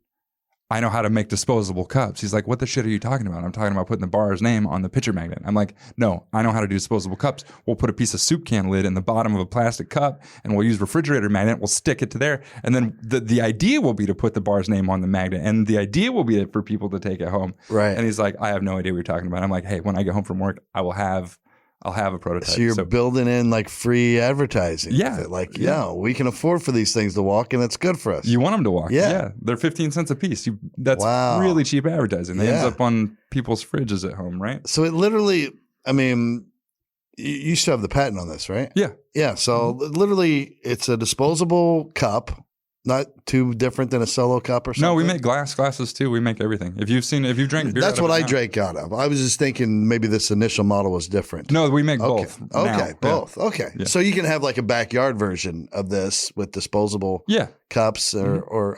[SPEAKER 5] I know how to make disposable cups. He's like, what the shit are you talking about? I'm talking about putting the bar's name on the pitcher magnet. I'm like, no, I know how to do disposable cups. We'll put a piece of soup can lid in the bottom of a plastic cup, and we'll use refrigerator magnet. We'll stick it to there. And then the idea will be to put the bar's name on the magnet. And the idea will be for people to take it home.
[SPEAKER 4] Right.
[SPEAKER 5] And he's like, I have no idea what you're talking about. I'm like, hey, when I get home from work, I'll have a prototype.
[SPEAKER 4] So you're building in like free advertising.
[SPEAKER 5] Yeah.
[SPEAKER 4] Like, we can afford for these things to walk, and it's good for us.
[SPEAKER 5] You want them to walk.
[SPEAKER 4] Yeah.
[SPEAKER 5] They're 15 cents a piece. That's really cheap advertising. They ends up on people's fridges at home, right?
[SPEAKER 4] So it literally, I mean, you still have the patent on this, right?
[SPEAKER 5] Yeah.
[SPEAKER 4] Yeah. So literally, it's a disposable cup, not too different than a solo cup or something.
[SPEAKER 5] No, we make glasses too. We make everything. If you've drank beer,
[SPEAKER 4] that's what I drank out of. I was just thinking maybe this initial model was different.
[SPEAKER 5] No, we make both.
[SPEAKER 4] Okay, both.
[SPEAKER 5] Yeah.
[SPEAKER 4] Okay.
[SPEAKER 5] Yeah.
[SPEAKER 4] So you can have like a backyard version of this with disposable cups or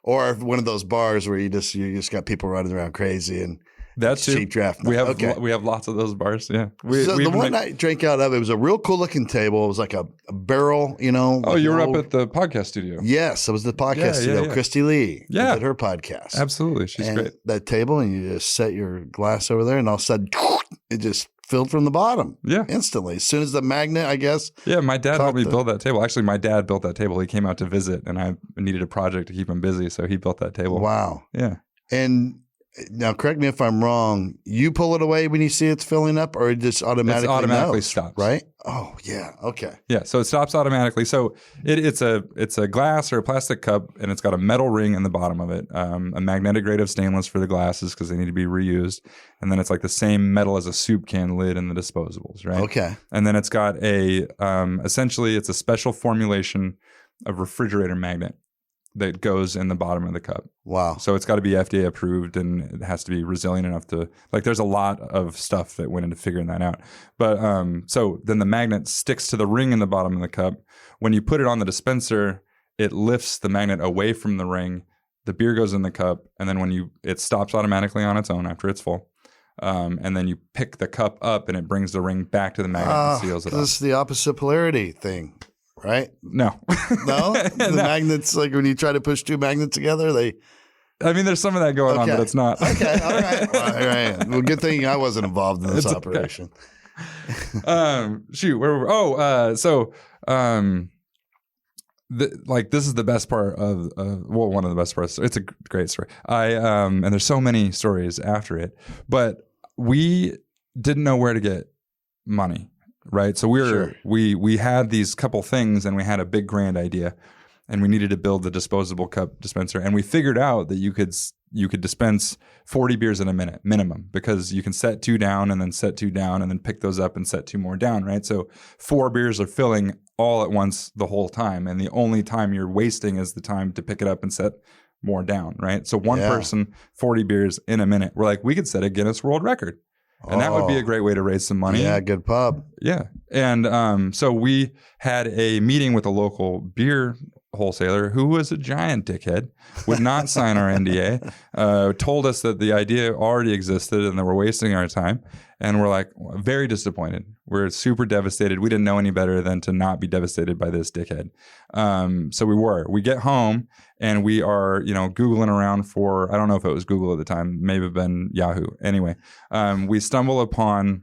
[SPEAKER 4] one of those bars where you just got people running around crazy and
[SPEAKER 5] that's
[SPEAKER 4] cheap draft.
[SPEAKER 5] We have lots of those bars. Yeah.
[SPEAKER 4] The one I drank out of, it was a real cool looking table. It was like a barrel,
[SPEAKER 5] Oh, you were up at the podcast studio.
[SPEAKER 4] Yes, it was the podcast studio.
[SPEAKER 5] Yeah.
[SPEAKER 4] Christy Lee
[SPEAKER 5] did
[SPEAKER 4] her podcast.
[SPEAKER 5] Absolutely. She's great.
[SPEAKER 4] That table, and you just set your glass over there, and all of a sudden it just filled from the bottom. Yeah. Instantly. As soon as the magnet, I guess.
[SPEAKER 5] Yeah, my dad helped me build that table. Actually, my dad built that table. He came out to visit, and I needed a project to keep him busy, so he built that table.
[SPEAKER 4] Wow.
[SPEAKER 5] Yeah.
[SPEAKER 4] And now, correct me if I'm wrong. You pull it away when you see it's filling up, or it just automatically
[SPEAKER 5] stops,
[SPEAKER 4] right? Oh, yeah. Okay.
[SPEAKER 5] Yeah. So it stops automatically. So it's a glass or a plastic cup, and it's got a metal ring in the bottom of it, a magnetic grade of stainless for the glasses because they need to be reused, and then it's like the same metal as a soup can lid in the disposables, right?
[SPEAKER 4] Okay.
[SPEAKER 5] And then it's got essentially it's a special formulation of refrigerator magnet that goes in the bottom of the cup.
[SPEAKER 4] Wow.
[SPEAKER 5] So it's got to be FDA approved, and it has to be resilient enough to, like, there's a lot of stuff that went into figuring that out. But so then the magnet sticks to the ring in the bottom of the cup. When you put it on the dispenser, it lifts the magnet away from the ring. The beer goes in the cup, and then it stops automatically on its own after it's full. And then you pick the cup up, and it brings the ring back to the magnet and seals it up.
[SPEAKER 4] This is the opposite polarity thing. Right?
[SPEAKER 5] No.
[SPEAKER 4] No? The magnets, like when you try to push two magnets together,
[SPEAKER 5] there's some of that going on, but it's not.
[SPEAKER 4] Okay. All right. Well, good thing I wasn't involved in this operation.
[SPEAKER 5] Shoot. Where were we? This is the best part of, one of the best parts. It's a great story. And there's so many stories after it, but we didn't know where to get money. Right. So we had these couple things, and we had a big grand idea, and we needed to build the disposable cup dispenser. And we figured out that you could dispense 40 beers in a minute minimum, because you can set 2 down and then set 2 down and then pick those up and set 2 more down. Right. So 4 beers are filling all at once the whole time. And the only time you're wasting is the time to pick it up and set more down. Right. So one person, 40 beers in a minute. We're like, we could set a Guinness World Record. And that would be a great way to raise some money.
[SPEAKER 4] Yeah, good pub.
[SPEAKER 5] Yeah. And so we had a meeting with a local beer wholesaler who was a giant dickhead, would not sign our NDA, told us that the idea already existed and that we're wasting our time. And we're like, very disappointed. We're super devastated. We didn't know any better than to not be devastated by this dickhead. So we get home, and we are, Googling around for, I don't know if it was Google at the time, maybe have been Yahoo. Anyway, we stumble upon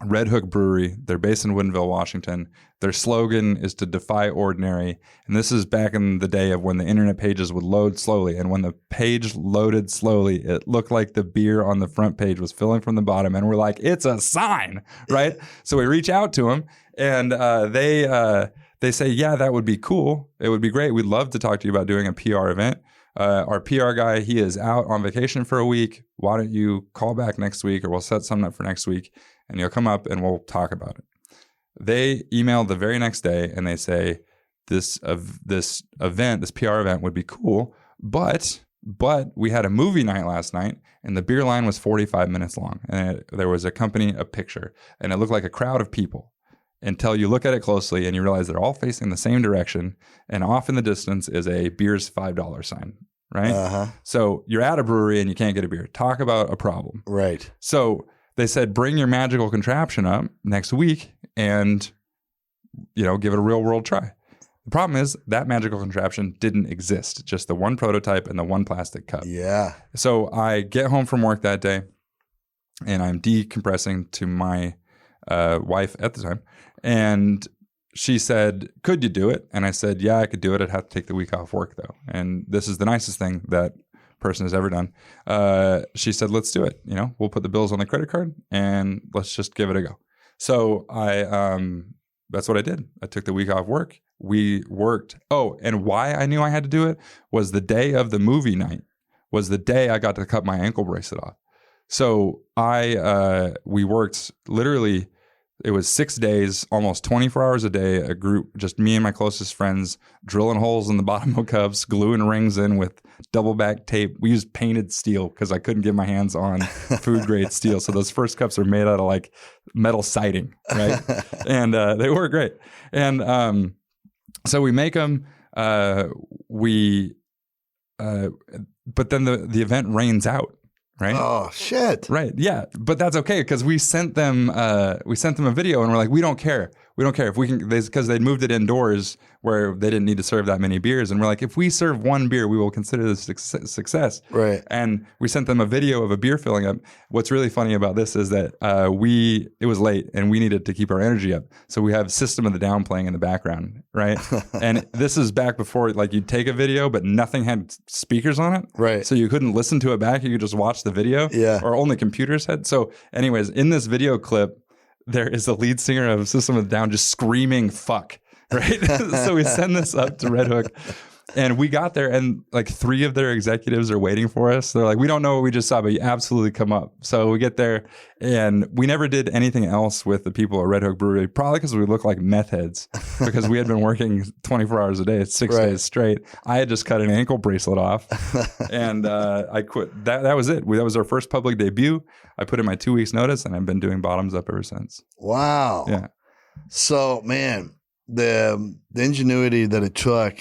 [SPEAKER 5] Red Hook Brewery. They're based in Woodinville, Washington. Their slogan is to defy ordinary. And this is back in the day of when the internet pages would load slowly. And when the page loaded slowly, it looked like the beer on the front page was filling from the bottom. And we're like, it's a sign, right? So we reach out to them, and they say, yeah, that would be cool. It would be great. We'd love to talk to you about doing a PR event. Our PR guy, he is out on vacation for a week. Why don't you call back next week, or we'll set something up for next week, and you'll come up and we'll talk about it. They emailed the very next day, and they say, this event, this PR event would be cool, but we had a movie night last night, and the beer line was 45 minutes long, and there was a picture, and it looked like a crowd of people. until you look at it closely and you realize they're all facing the same direction. And off in the distance is a beer's $5 sign, right? So you're at a brewery and you can't get a beer. Talk about a problem.
[SPEAKER 4] Right.
[SPEAKER 5] So they said, bring your magical contraption up next week and, give it a real world try. The problem is that magical contraption didn't exist, just the one prototype and the one plastic cup.
[SPEAKER 4] Yeah.
[SPEAKER 5] So I get home from work that day and I'm decompressing to my wife at the time. And she said, could you do it? And I said, yeah, I could do it. I'd have to take the week off work though. And this is the nicest thing that person has ever done. She said, let's do it. We'll put the bills on the credit card and let's just give it a go. So that's what I did. I took the week off work. We worked. Oh, and why I knew I had to do it was the day of the movie night was the day I got to cut my ankle bracelet off. So we worked literally, it was 6 days, almost 24 hours a day, a group, just me and my closest friends, drilling holes in the bottom of cups, gluing rings in with double back tape. We used painted steel because I couldn't get my hands on food grade steel. So those first cups are made out of like metal siding, right? And they were great. And so we make them, but then the event rains out. Right?
[SPEAKER 4] Oh shit!
[SPEAKER 5] Right? Yeah, but that's okay because we sent them a video and we're like, we don't care if we can, because they'd moved it indoors where they didn't need to serve that many beers, and we're like, if we serve one beer, we will consider this a success.
[SPEAKER 4] Right.
[SPEAKER 5] And we sent them a video of a beer filling up. What's really funny about this is that it was late and we needed to keep our energy up, so we have System of the Down playing in the background, right? And this is back before like you'd take a video but nothing had speakers on it,
[SPEAKER 4] right? So
[SPEAKER 5] you couldn't listen to it back; you could just watch the video, or only computers had. So, anyways, in this video clip, there is the lead singer of System of a Down just screaming "fuck," right? So we send this up to Red Hook, and we got there, and like 3 of their executives are waiting for us. They're like, "We don't know what we just saw, but you absolutely come up." So we get there, and we never did anything else with the people at Red Hook Brewery, probably because we look like meth heads, because we had been working 24 hours a day, 6 days straight. I had just cut an ankle bracelet off, and I quit. That was it. That was our first public debut. I put in my 2 weeks notice, and I've been doing bottoms up ever since.
[SPEAKER 4] Wow.
[SPEAKER 5] Yeah.
[SPEAKER 4] So, man, the ingenuity that it took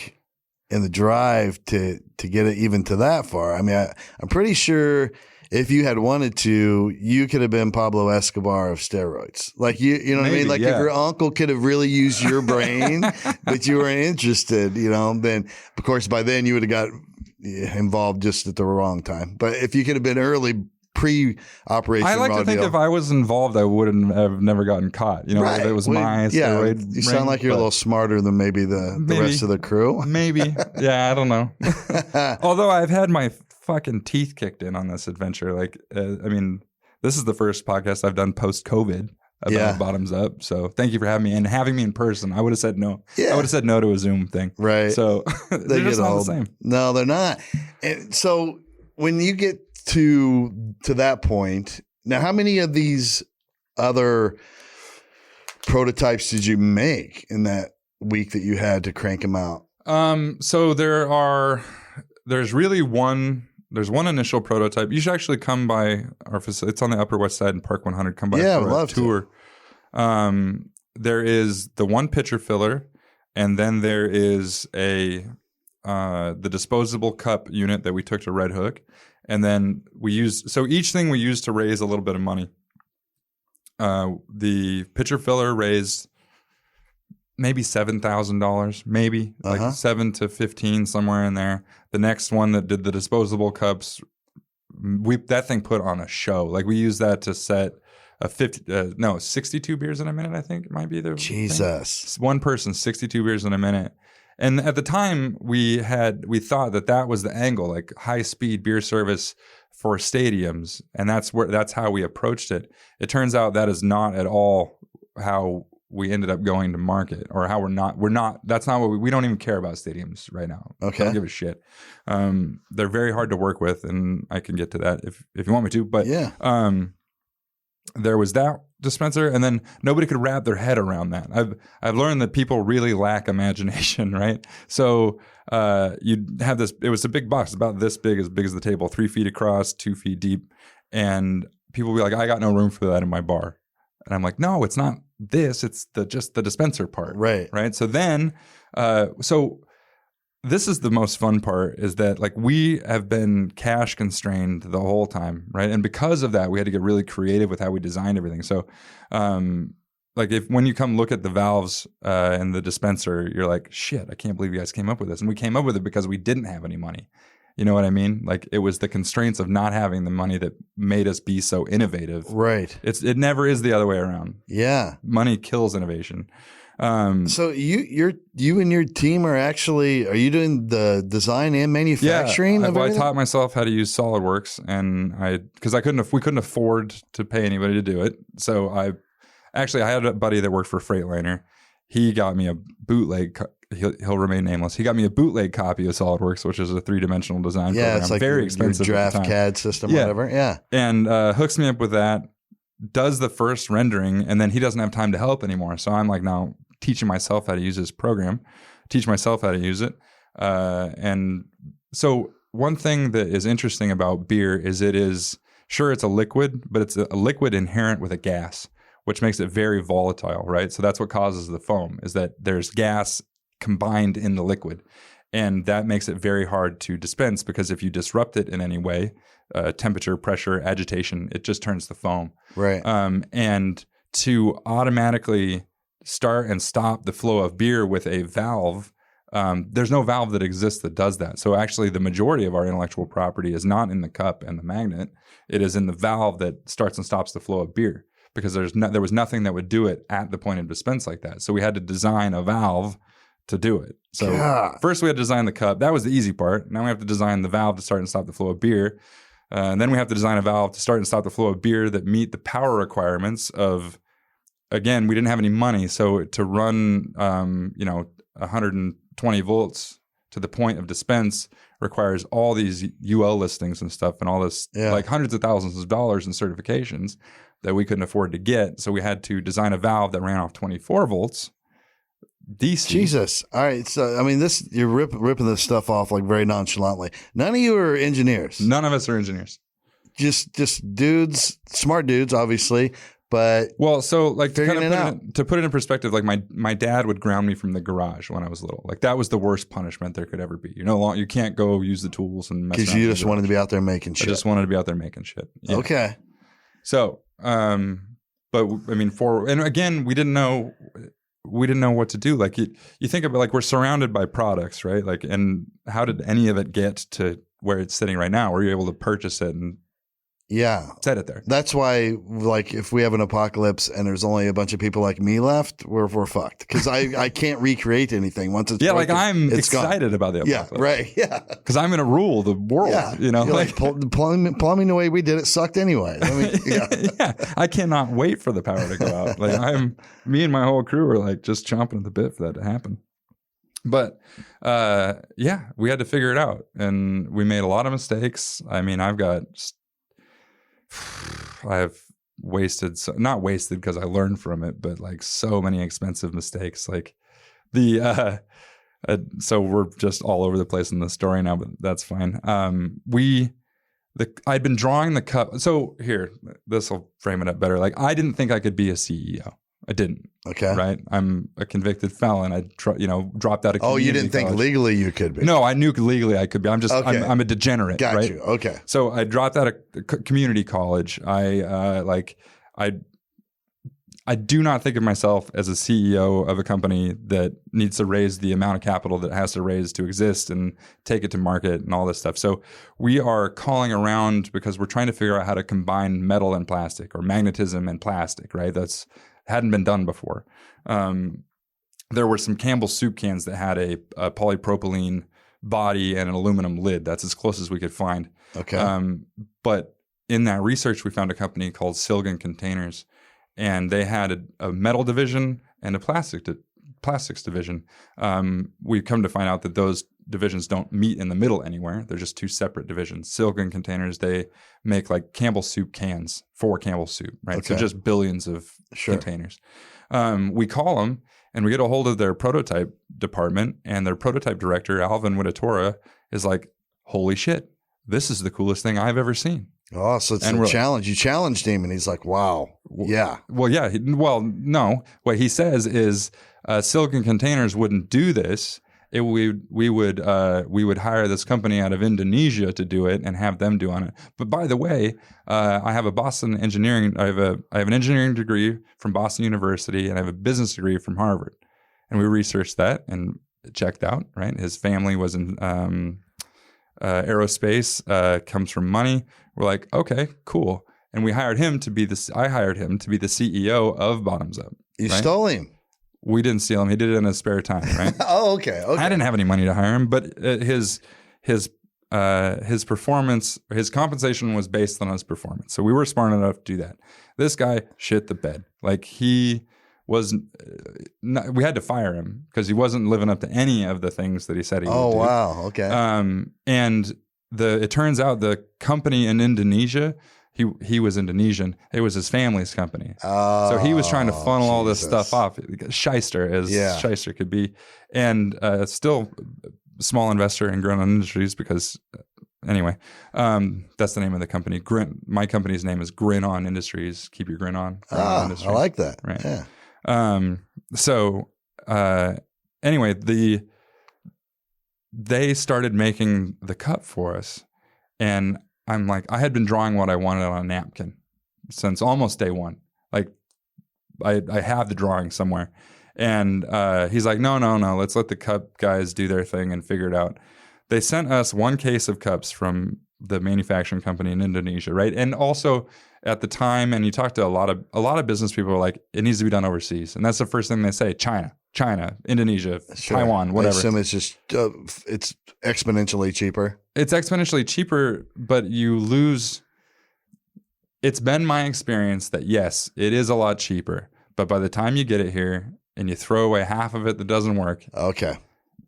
[SPEAKER 4] and the drive to get it even to that far. I mean, I'm pretty sure if you had wanted to, you could have been Pablo Escobar of steroids. Like you know what I mean? Like if your uncle could have really used your brain, but you weren't interested, then of course by then you would have got involved just at the wrong time. But if you could have been early, pre-operation,
[SPEAKER 5] I like to think if I was involved, I wouldn't have never gotten caught. Right. If it was my steroid.
[SPEAKER 4] You sound like you're a little smarter than maybe the rest of the crew.
[SPEAKER 5] Maybe. Yeah, I don't know. Although I've had my fucking teeth kicked in on this adventure. Like, this is the first podcast I've done post-COVID about bottoms up. So thank you for having me and having me in person. I would have said no. Yeah. I would have said no to a Zoom thing.
[SPEAKER 4] Right.
[SPEAKER 5] So they're just not the same.
[SPEAKER 4] No, they're not. And so when you get to that point, now how many of these other prototypes did you make in that week that you had to crank them out?
[SPEAKER 5] So there's one initial prototype. You should actually come by our facility. It's on the Upper West Side in Park 100. Come by for a tour. There is the one pitcher filler, and then there is the disposable cup unit that we took to Red Hook. And then each thing we used to raise a little bit of money. The pitcher filler raised maybe $7,000, maybe like 7 to 15, somewhere in there. The next one that did the disposable cups, that thing put on a show. Like we used that to set 62 beers in a minute. I think it might be the
[SPEAKER 4] Jesus.
[SPEAKER 5] One person, 62 beers in a minute. And at the time, we thought that was the angle, like high speed beer service for stadiums, and that's how we approached it. It turns out that is not at all how we ended up going to market, or how we're not. That's not what we don't even care about stadiums right now.
[SPEAKER 4] Okay,
[SPEAKER 5] I don't give a shit. They're very hard to work with, and I can get to that if you want me to. But there was that dispenser, and then nobody could wrap their head around that. I've learned that people really lack imagination, right? So you'd have this. It was a big box, about this big as the table, 3 feet across, 2 feet deep, and people would be like, "I got no room for that in my bar." And I'm like, no, it's not this. It's just the dispenser part.
[SPEAKER 4] Right.
[SPEAKER 5] Right. So then, so this is the most fun part, is that like we have been cash constrained the whole time. Right. And because of that, we had to get really creative with how we designed everything. So, like when you come look at the valves and the dispenser, you're like, shit, I can't believe you guys came up with this. And we came up with it because we didn't have any money. You know what I mean? Like it was the constraints of not having the money that made us be so innovative.
[SPEAKER 4] Right.
[SPEAKER 5] It never is the other way around.
[SPEAKER 4] Yeah.
[SPEAKER 5] Money kills innovation.
[SPEAKER 4] So you and your team are you doing the design and manufacturing?
[SPEAKER 5] Yeah,
[SPEAKER 4] of
[SPEAKER 5] I
[SPEAKER 4] everything?
[SPEAKER 5] taught myself how to use SolidWorks, and we couldn't afford to pay anybody to do it. So I had a buddy that worked for Freightliner. He got me a bootleg. He'll remain nameless. He got me a bootleg copy of SolidWorks, which is a 3-dimensional design program.
[SPEAKER 4] It's like
[SPEAKER 5] very
[SPEAKER 4] your
[SPEAKER 5] expensive.
[SPEAKER 4] draft CAD system, whatever. Yeah,
[SPEAKER 5] and hooks me up with that. Does the first rendering, and then he doesn't have time to help anymore. So I'm like now teaching myself how to use this program, teach myself how to use it. And so one thing that is interesting about beer is it's a liquid, but it's a liquid inherent with a gas, which makes it very volatile, right? So that's what causes the foam, is that there's gas combined in the liquid. And that makes it very hard to dispense, because if you disrupt it in any way, temperature, pressure, agitation, it just turns to foam.
[SPEAKER 4] right.
[SPEAKER 5] And to automatically start and stop the flow of beer with a valve, there's no valve that exists that does that. So actually the majority of our intellectual property is not in the cup and the magnet. It is in the valve that starts and stops the flow of beer, because there was nothing that would do it at the point of dispense like that. So we had to design a valve to do it. So first we had to design the cup. That was the easy part. Now we have to design the valve to start and stop the flow of beer. And then we have to design a valve to start and stop the flow of beer that meet the power requirements of, again, we didn't have any money. So to run, 120 volts to the point of dispense requires all these UL listings and stuff and all this, like hundreds of thousands of dollars in certifications that we couldn't afford to get. So we had to design a valve that ran off 24 volts. DC. Jesus.
[SPEAKER 4] All right. So, I mean, you're ripping this stuff off like very nonchalantly. None of you are engineers.
[SPEAKER 5] None of us are engineers.
[SPEAKER 4] Just dudes, smart dudes, obviously. But
[SPEAKER 5] so like to put it in perspective, like my dad would ground me from the garage when I was little. Like that was the worst punishment there could ever be. You can't go use the tools and mess around.
[SPEAKER 4] Because you just wanted to be out there making shit.
[SPEAKER 5] I just wanted to be out there making shit. Yeah.
[SPEAKER 4] Okay.
[SPEAKER 5] So, but I mean, and again, we didn't know what to do. Like you think about, like, we're surrounded by products, right? Like, and how did any of it get to where it's sitting right now? Were you able to purchase it and set it there? That's
[SPEAKER 4] why, like, if we have an apocalypse and there's only a bunch of people like me left, we're fucked. Because I can't recreate anything once it's broken,
[SPEAKER 5] like I'm
[SPEAKER 4] it's
[SPEAKER 5] excited
[SPEAKER 4] gone.
[SPEAKER 5] about the apocalypse.
[SPEAKER 4] Yeah, right. Yeah,
[SPEAKER 5] because I'm going to rule the world.
[SPEAKER 4] Yeah.
[SPEAKER 5] You're
[SPEAKER 4] like plumbing the way we did it sucked anyway. I mean,
[SPEAKER 5] yeah, I cannot wait for the power to go out. Like me and my whole crew are like just chomping at the bit for that to happen. But we had to figure it out, and we made a lot of mistakes. I mean, I've wasted, not wasted because I learned from it, but like so many expensive mistakes. Like so we're just all over the place in the story now, but that's fine. I'd been drawing the cup. So here, this will frame it up better. Like, I didn't think I could be a CEO. I didn't.
[SPEAKER 4] Okay.
[SPEAKER 5] Right. I'm a convicted felon. I dropped out of.
[SPEAKER 4] Oh, you didn't think legally you could be?
[SPEAKER 5] No, I knew legally I could be. I'm just. Okay. I'm a degenerate.
[SPEAKER 4] Got
[SPEAKER 5] right?
[SPEAKER 4] you. Okay.
[SPEAKER 5] So I dropped out of community college. I do not think of myself as a CEO of a company that needs to raise the amount of capital that it has to raise to exist and take it to market and all this stuff. So we are calling around because we're trying to figure out how to combine metal and plastic, or magnetism and plastic, right? That's hadn't been done before. There were some Campbell's soup cans that had a polypropylene body and an aluminum lid. That's as close as we could find.
[SPEAKER 4] Okay.
[SPEAKER 5] But in that research, we found a company called Silgan Containers, and they had a metal division and a plastics division. We've come to find out that those divisions don't meet in the middle anywhere. They're just two separate divisions. Silgan Containers, they make like Campbell's soup cans for Campbell's soup, right? Okay. So just billions of containers. We call them and we get a hold of their prototype department, and their prototype director, Alvin Wittatora, is like, holy shit, this is the coolest thing I've ever seen.
[SPEAKER 4] Oh, so it's
[SPEAKER 5] And
[SPEAKER 4] a
[SPEAKER 5] we're
[SPEAKER 4] challenge. You challenged him, and he's like, "Wow, yeah."
[SPEAKER 5] Well, yeah. No. What he says is Silicon Containers wouldn't do this. We would hire this company out of Indonesia to do it and have them do on it. But by the way, I have an engineering degree from Boston University, and I have a business degree from Harvard. And we researched that and it checked out. Right, his family was in aerospace, comes from money. We're like, okay, cool. And I hired him to be the CEO of Bottoms Up.
[SPEAKER 4] You
[SPEAKER 5] right?
[SPEAKER 4] stole him.
[SPEAKER 5] We didn't steal him. He did it in his spare time, right?
[SPEAKER 4] Oh, okay.
[SPEAKER 5] I didn't have any money to hire him, but his performance, his compensation was based on his performance. So we were smart enough to do that. This guy shit the bed. Like he was, we had to fire him because he wasn't living up to any of the things that he said he would do.
[SPEAKER 4] Oh, wow. Okay.
[SPEAKER 5] And it turns out the company in Indonesia, he was Indonesian. It was his family's company.
[SPEAKER 4] Oh,
[SPEAKER 5] so he was trying to funnel all this
[SPEAKER 4] Jesus.
[SPEAKER 5] stuff off. Shyster, as shyster could be. And still small investor in Grin On Industries because, anyway, that's the name of the company. My company's name is Grin On Industries. Keep your grin on.
[SPEAKER 4] I like that.
[SPEAKER 5] Right.
[SPEAKER 4] Yeah.
[SPEAKER 5] Anyway, they started making the cup for us. And I'm like, I had been drawing what I wanted on a napkin since almost day one. Like I have the drawing somewhere. And he's like, no, let's let the cup guys do their thing and figure it out. They sent us one case of cups from the manufacturing company in Indonesia, right? And also at the time, and you talk to a lot of business people are like, it needs to be done overseas. And that's the first thing they say, China, Indonesia,
[SPEAKER 4] Sure.
[SPEAKER 5] Taiwan, whatever.
[SPEAKER 4] I assume it's just, it's exponentially cheaper.
[SPEAKER 5] It's exponentially cheaper, but you lose. It's been my experience that yes, it is a lot cheaper, but by the time you get it here and you throw away half of it that doesn't work.
[SPEAKER 4] Okay.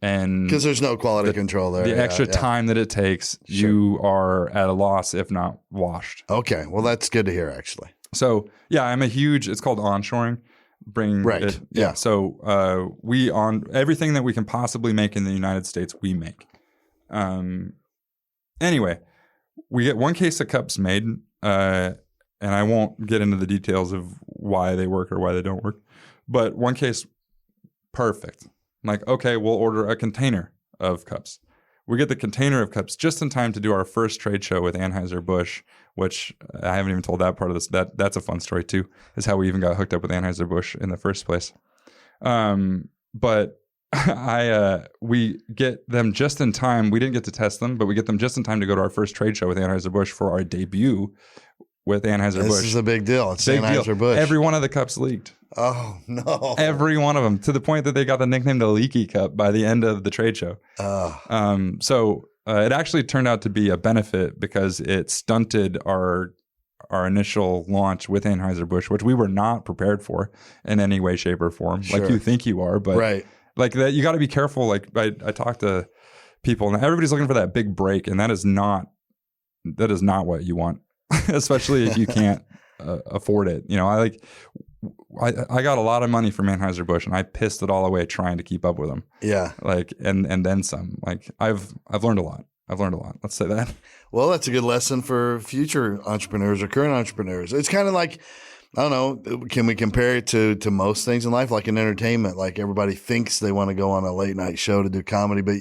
[SPEAKER 5] And
[SPEAKER 4] because there's no quality control there.
[SPEAKER 5] The extra time that it takes, you are at a loss, if not washed.
[SPEAKER 4] Okay. Well, that's good to hear, actually.
[SPEAKER 5] So yeah, it's called onshoring.
[SPEAKER 4] Yeah.
[SPEAKER 5] So we on everything that we can possibly make in the United States, we make. Anyway, we get one case of cups made, and I won't get into the details of why they work or why they don't work, but one case, perfect. I'm like, okay, we'll order a container of cups. We get the container of cups just in time to do our first trade show with Anheuser-Busch, which I haven't even told that part of this. That's a fun story too, is how we even got hooked up with Anheuser-Busch in the first place. But we get them just in time. We didn't get to test them, but we get them just in time to go to our first trade show with Anheuser-Busch for our debut with Anheuser-Busch.
[SPEAKER 4] This is a big deal. It's Anheuser-Busch.
[SPEAKER 5] Every one of the cups leaked.
[SPEAKER 4] Oh, no.
[SPEAKER 5] Every one of them, to the point that they got the nickname the Leaky Cup by the end of the trade show. So it actually turned out to be a benefit because it stunted our initial launch with Anheuser-Busch, which we were not prepared for in any way, shape, or form.
[SPEAKER 4] Sure.
[SPEAKER 5] Like you think you are, but like that, you got to be careful. Like I talk to people, and everybody's looking for that big break, and that is not what you want, especially if you can't afford it. You know, I got a lot of money from Anheuser-Busch, and I pissed it all away trying to keep up with them. Yeah. Like, and then some. Like, I've learned a lot. Let's say that.
[SPEAKER 4] Well, that's a good lesson for future entrepreneurs or current entrepreneurs. It's kind of like, I don't know, can we compare it to most things in life? Like in entertainment, like everybody thinks they want to go on a late night show to do comedy, but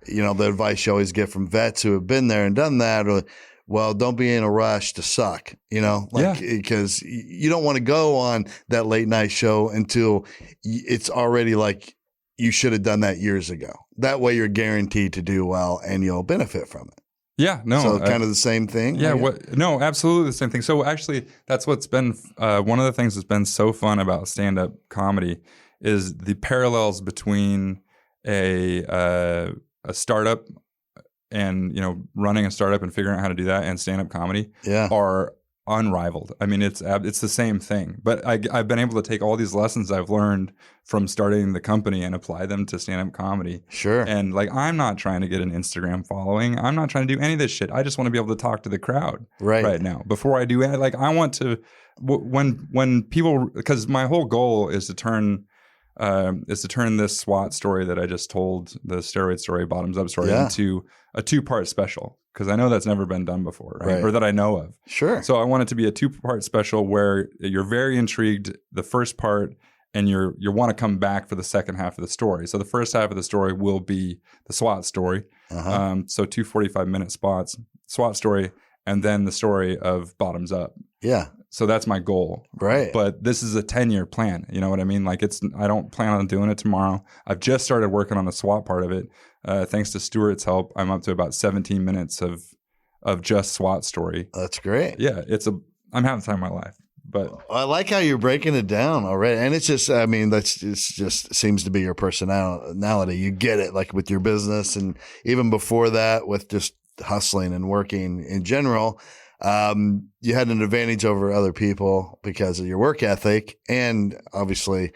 [SPEAKER 4] you know, the advice you always get from vets who have been there and done that, or well, don't be in a rush to suck, you know, like, because you don't want to go on that late night show until it's already like you should have done that years ago. That way you're guaranteed to do well and you'll benefit from it.
[SPEAKER 5] Yeah, no.
[SPEAKER 4] So kind of the same thing?
[SPEAKER 5] Yeah, no, absolutely the same thing. So actually, that's what's been one of the things that's been so fun about stand-up comedy is the parallels between a startup and, you know, running a startup and figuring out how to do that and stand-up comedy are unrivaled. I mean, it's the same thing. But I've been able to take all these lessons I've learned from starting the company and apply them to stand-up comedy. Sure. And like, I'm not trying to get an Instagram following. I'm not trying to do any of this shit. I just want to be able to talk to the crowd right now. Before I do it, like, I want to when people, because my whole goal is to turn this SWAT story that I just told, the steroid story, bottoms up story, into a 2-part special. because I know that's never been done before, right?
[SPEAKER 4] Right.
[SPEAKER 5] Or that I know of.
[SPEAKER 4] Sure.
[SPEAKER 5] So I want it to be a 2-part special where you're very intrigued the first part, and you want to come back for the second half of the story. So the first half of the story will be the SWAT story. So 2 45-minute spots, SWAT story, and then the story of Bottoms Up.
[SPEAKER 4] Yeah.
[SPEAKER 5] So that's my goal.
[SPEAKER 4] Right.
[SPEAKER 5] But this is a 10-year plan. You know what I mean? Like I don't plan on doing it tomorrow. I've just started working on the SWAT part of it. Thanks to Stuart's help, I'm up to about 17 minutes of just SWAT story.
[SPEAKER 4] That's great.
[SPEAKER 5] Yeah, I'm having the time of my life. But
[SPEAKER 4] I like how you're breaking it down already. And it's just, I mean, it's just seems to be your personality. You get it, like with your business, and even before that with just hustling and working in general. You had an advantage over other people because of your work ethic, and obviously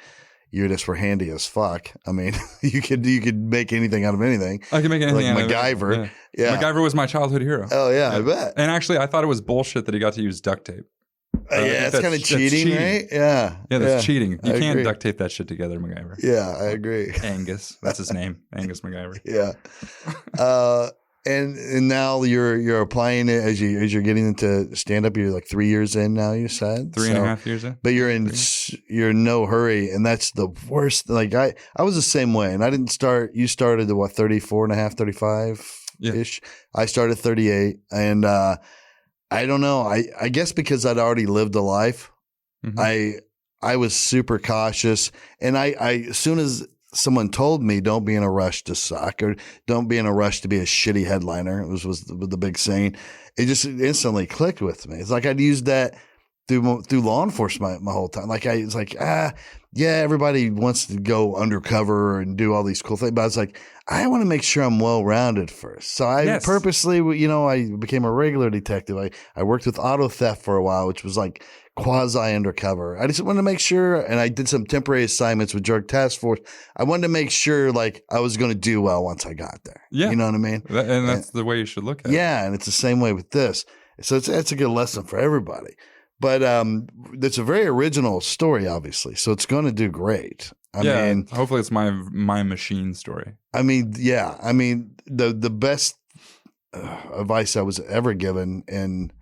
[SPEAKER 4] you just were handy as fuck. I mean, you could make anything out of anything.
[SPEAKER 5] I can make anything
[SPEAKER 4] like
[SPEAKER 5] out
[SPEAKER 4] MacGyver.
[SPEAKER 5] of it. Yeah. MacGyver was my childhood hero.
[SPEAKER 4] Oh yeah, I bet.
[SPEAKER 5] And actually, I thought it was bullshit that he got to use duct tape.
[SPEAKER 4] Yeah, it's kind of cheating, right? Yeah.
[SPEAKER 5] Yeah, that's cheating. You
[SPEAKER 4] I
[SPEAKER 5] can't
[SPEAKER 4] agree.
[SPEAKER 5] duct tape that shit together, MacGyver.
[SPEAKER 4] Yeah, I agree.
[SPEAKER 5] Angus, that's his name, Angus MacGyver.
[SPEAKER 4] Yeah. And now you're applying it as you're getting into stand up. You're like 3 years in now. You said
[SPEAKER 5] 3.5 years in.
[SPEAKER 4] But you're in no hurry, and that's the worst. Like I was the same way, and I didn't start. You started at what, 34 and a half, 35 ish. Yeah. I started 38, and I don't know. I guess because I'd already lived a life, I was super cautious, and I as soon as someone told me, don't be in a rush to suck, or don't be in a rush to be a shitty headliner, was the big saying. It just instantly clicked with me. It's like I'd used that through law enforcement my whole time. Like it's like, yeah, everybody wants to go undercover and do all these cool things, but I was like, I want to make sure I'm well-rounded first. So I purposely, I became a regular detective. I worked with auto theft for a while, which was like quasi undercover. I just wanted to make sure, and I did some temporary assignments with Drug Task Force. I wanted to make sure like I was going to do well once I got there.
[SPEAKER 5] Yeah.
[SPEAKER 4] You know what I mean?
[SPEAKER 5] And that's the way you should look at it.
[SPEAKER 4] Yeah, and it's the same way with this. So it's a good lesson for everybody. But it's a very original story, obviously. So it's going to do great. I mean,
[SPEAKER 5] hopefully it's my machine story.
[SPEAKER 4] I mean, yeah. I mean, the best advice I was ever given in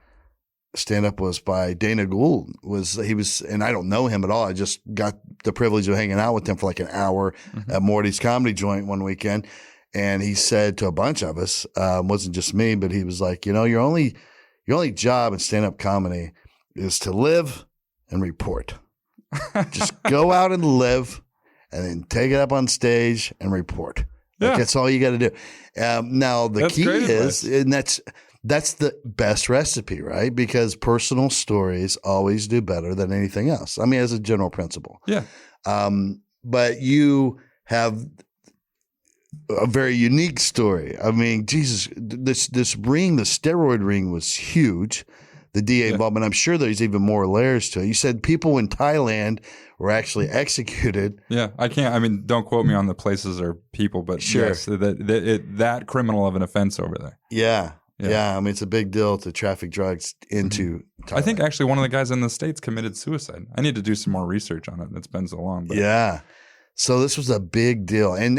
[SPEAKER 4] stand-up was by Dana Gould. And I don't know him at all. I just got the privilege of hanging out with him for like an hour at Morty's Comedy Joint one weekend. And he said to a bunch of us, wasn't just me, but he was like, your only job in stand-up comedy is to live and report. Just go out and live, and then take it up on stage and report. Like that's all you got to do. Now the key is, and that's the best recipe, right? Because personal stories always do better than anything else. I mean, as a general principle.
[SPEAKER 5] Yeah.
[SPEAKER 4] But you have a very unique story. I mean, Jesus, this ring, the steroid ring, was huge. The DA involvement. I'm sure there's even more layers to it. You said people in Thailand were actually executed.
[SPEAKER 5] Yeah, I can't. I mean, don't quote me on the places or people, but yes, that criminal of an offense over there.
[SPEAKER 4] Yeah. I mean, it's a big deal to traffic drugs into Thailand.
[SPEAKER 5] I think actually one of the guys in the States committed suicide. I need to do some more research on it. It's been so long. But.
[SPEAKER 4] Yeah. So this was a big deal, and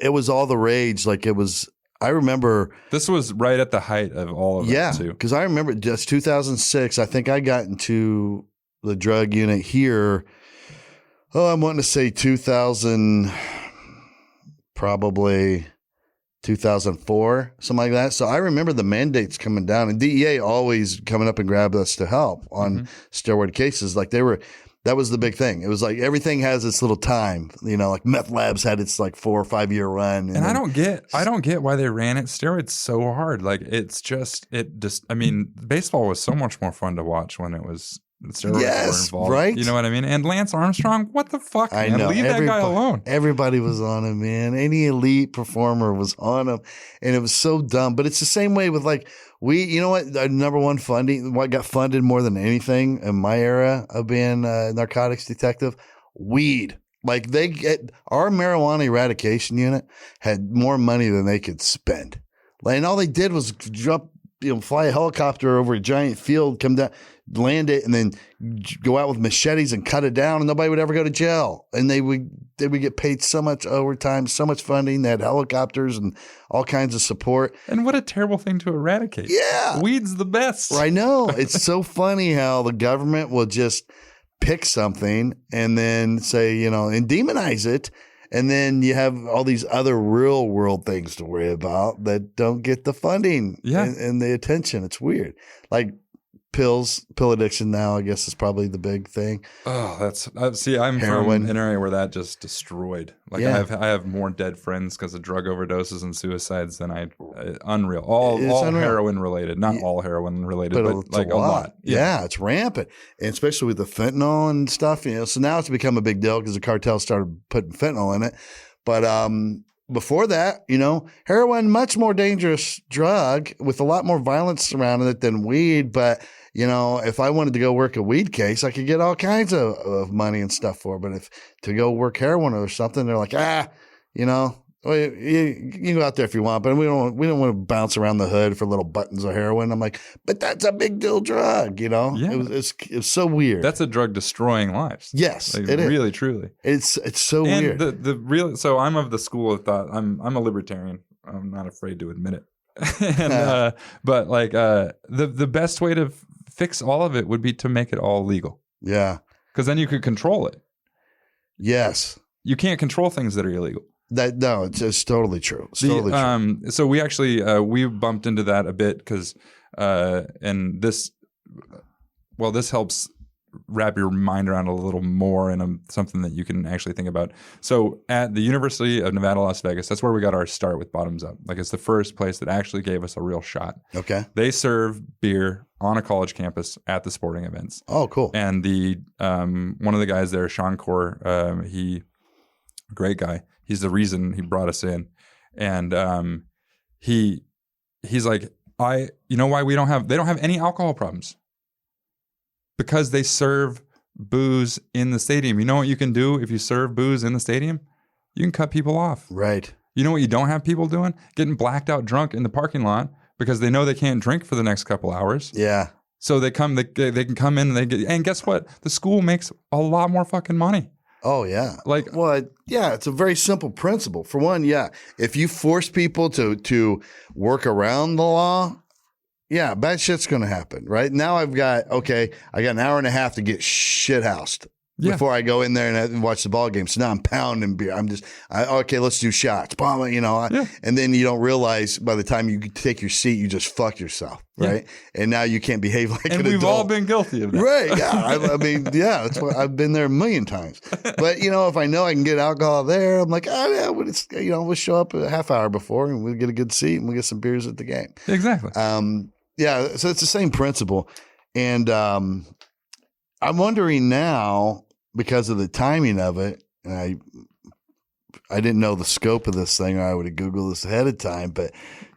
[SPEAKER 4] it was all the rage. Like it was. I remember
[SPEAKER 5] this was right at the height of all of it too.
[SPEAKER 4] Because I remember just 2006. I think I got into the drug unit here. Oh, I'm wanting to say 2000, probably 2004, something like that. So I remember the mandates coming down, and DEA always coming up and grabbed us to help on steroid cases. Like that was the big thing. It was like everything has its little time, like meth labs had its like 4 or 5 year run.
[SPEAKER 5] And I don't get why they ran it steroids so hard. Like I mean, baseball was so much more fun to watch when it was steroids were involved.
[SPEAKER 4] Right?
[SPEAKER 5] You know what I mean? And Lance Armstrong, what the fuck, man?
[SPEAKER 4] I know.
[SPEAKER 5] Leave that guy alone.
[SPEAKER 4] Everybody was on him, man. Any elite performer was on him. And it was so dumb. But it's the same way with like, what number one funding, what got funded more than anything in my era of being a narcotics detective? Weed. Like our marijuana eradication unit had more money than they could spend. And all they did was fly a helicopter over a giant field, come down, land it and then go out with machetes and cut it down, and nobody would ever go to jail. And they would get paid so much overtime, so much funding. They had helicopters and all kinds of support.
[SPEAKER 5] And what a terrible thing to eradicate.
[SPEAKER 4] Yeah.
[SPEAKER 5] Weed's the best.
[SPEAKER 4] I know. It's so funny how the government will just pick something and then say, and demonize it. And then you have all these other real world things to worry about that don't get the funding and the attention. It's weird. Like pill addiction now, I guess, is probably the big thing.
[SPEAKER 5] Oh, I'm
[SPEAKER 4] Heroin.
[SPEAKER 5] from an area where that just destroyed. Like I have more dead friends because of drug overdoses and suicides than unreal. All
[SPEAKER 4] unreal.
[SPEAKER 5] heroin related, not all heroin related, but like a lot.
[SPEAKER 4] Yeah, it's rampant, and especially with the fentanyl and stuff. So now it's become a big deal because the cartel started putting fentanyl in it. But before that, heroin, much more dangerous drug with a lot more violence surrounding it than weed. But if I wanted to go work a weed case, I could get all kinds of money and stuff for it. But if to go work heroin or something, they're like, well, you can go out there if you want, but we don't want to bounce around the hood for little buttons of heroin. I'm like, but that's a big deal drug, Yeah. It's so weird.
[SPEAKER 5] That's a drug destroying lives.
[SPEAKER 4] Yes,
[SPEAKER 5] like,
[SPEAKER 4] it is.
[SPEAKER 5] Really, truly.
[SPEAKER 4] It's so weird.
[SPEAKER 5] So I'm of the school of thought. I'm a libertarian. I'm not afraid to admit it. But the best way to fix all of it would be to make it all legal.
[SPEAKER 4] Yeah.
[SPEAKER 5] Because then you could control it.
[SPEAKER 4] Yes.
[SPEAKER 5] You can't control things that are illegal.
[SPEAKER 4] It's totally true. It's totally true.
[SPEAKER 5] So we actually we bumped into that a bit because and this helps wrap your mind around a little more and something that you can actually think about. So at the University of Nevada, Las Vegas, that's where we got our start with Bottoms Up. Like it's the first place that actually gave us a real shot.
[SPEAKER 4] Okay.
[SPEAKER 5] They serve beer on a college campus at the sporting events.
[SPEAKER 4] Oh, cool.
[SPEAKER 5] And the one of the guys there, Sean Core, great guy. He's the reason he brought us in. And he's like, you know why they don't have any alcohol problems? Because they serve booze in the stadium. You know what you can do if you serve booze in the stadium? You can cut people off.
[SPEAKER 4] Right.
[SPEAKER 5] You know what you don't have people doing? Getting blacked out drunk in the parking lot because they know they can't drink for the next couple hours.
[SPEAKER 4] Yeah.
[SPEAKER 5] So they can come in and guess what? The school makes a lot more fucking money.
[SPEAKER 4] Oh, yeah. It's a very simple principle. For one, if you force people to work around the law, bad shit's going to happen, right? Now I got an hour and a half to get shithoused before I go in there and watch the ball game. So now I'm pounding beer. Let's do shots. And then you don't realize by the time you take your seat, you just fuck yourself, right? Yeah. And now you can't behave like an adult. And we've
[SPEAKER 5] all been guilty of that.
[SPEAKER 4] Right, yeah. That's why I've been there a million times. But, if I know I can get alcohol there, I'm like, we'll show up a half hour before and we'll get a good seat and we'll get some beers at the game.
[SPEAKER 5] Exactly.
[SPEAKER 4] So it's the same principle. And I'm wondering now, because of the timing of it, and I didn't know the scope of this thing, or I would have Googled this ahead of time, but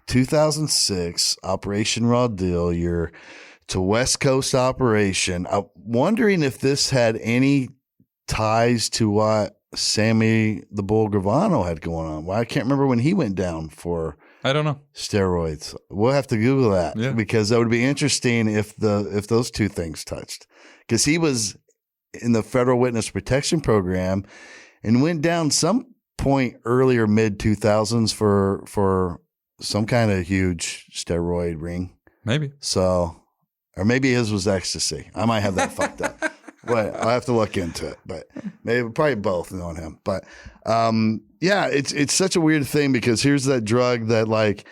[SPEAKER 4] 2006, Operation Raw Deal, it's a West Coast operation. I'm wondering if this had any ties to what Sammy the Bull Gravano had going on. Well, I can't remember when he went down for
[SPEAKER 5] I don't know.
[SPEAKER 4] Steroids. We'll have to Google that because that would be interesting if those two things touched. Because he was in the Federal Witness Protection Program and went down some point earlier mid 2000s for some kind of huge steroid ring.
[SPEAKER 5] Maybe.
[SPEAKER 4] So, or maybe his was ecstasy. I might have that fucked up. But I'll have to look into it. But probably both knowing him. But it's such a weird thing because here's that drug that like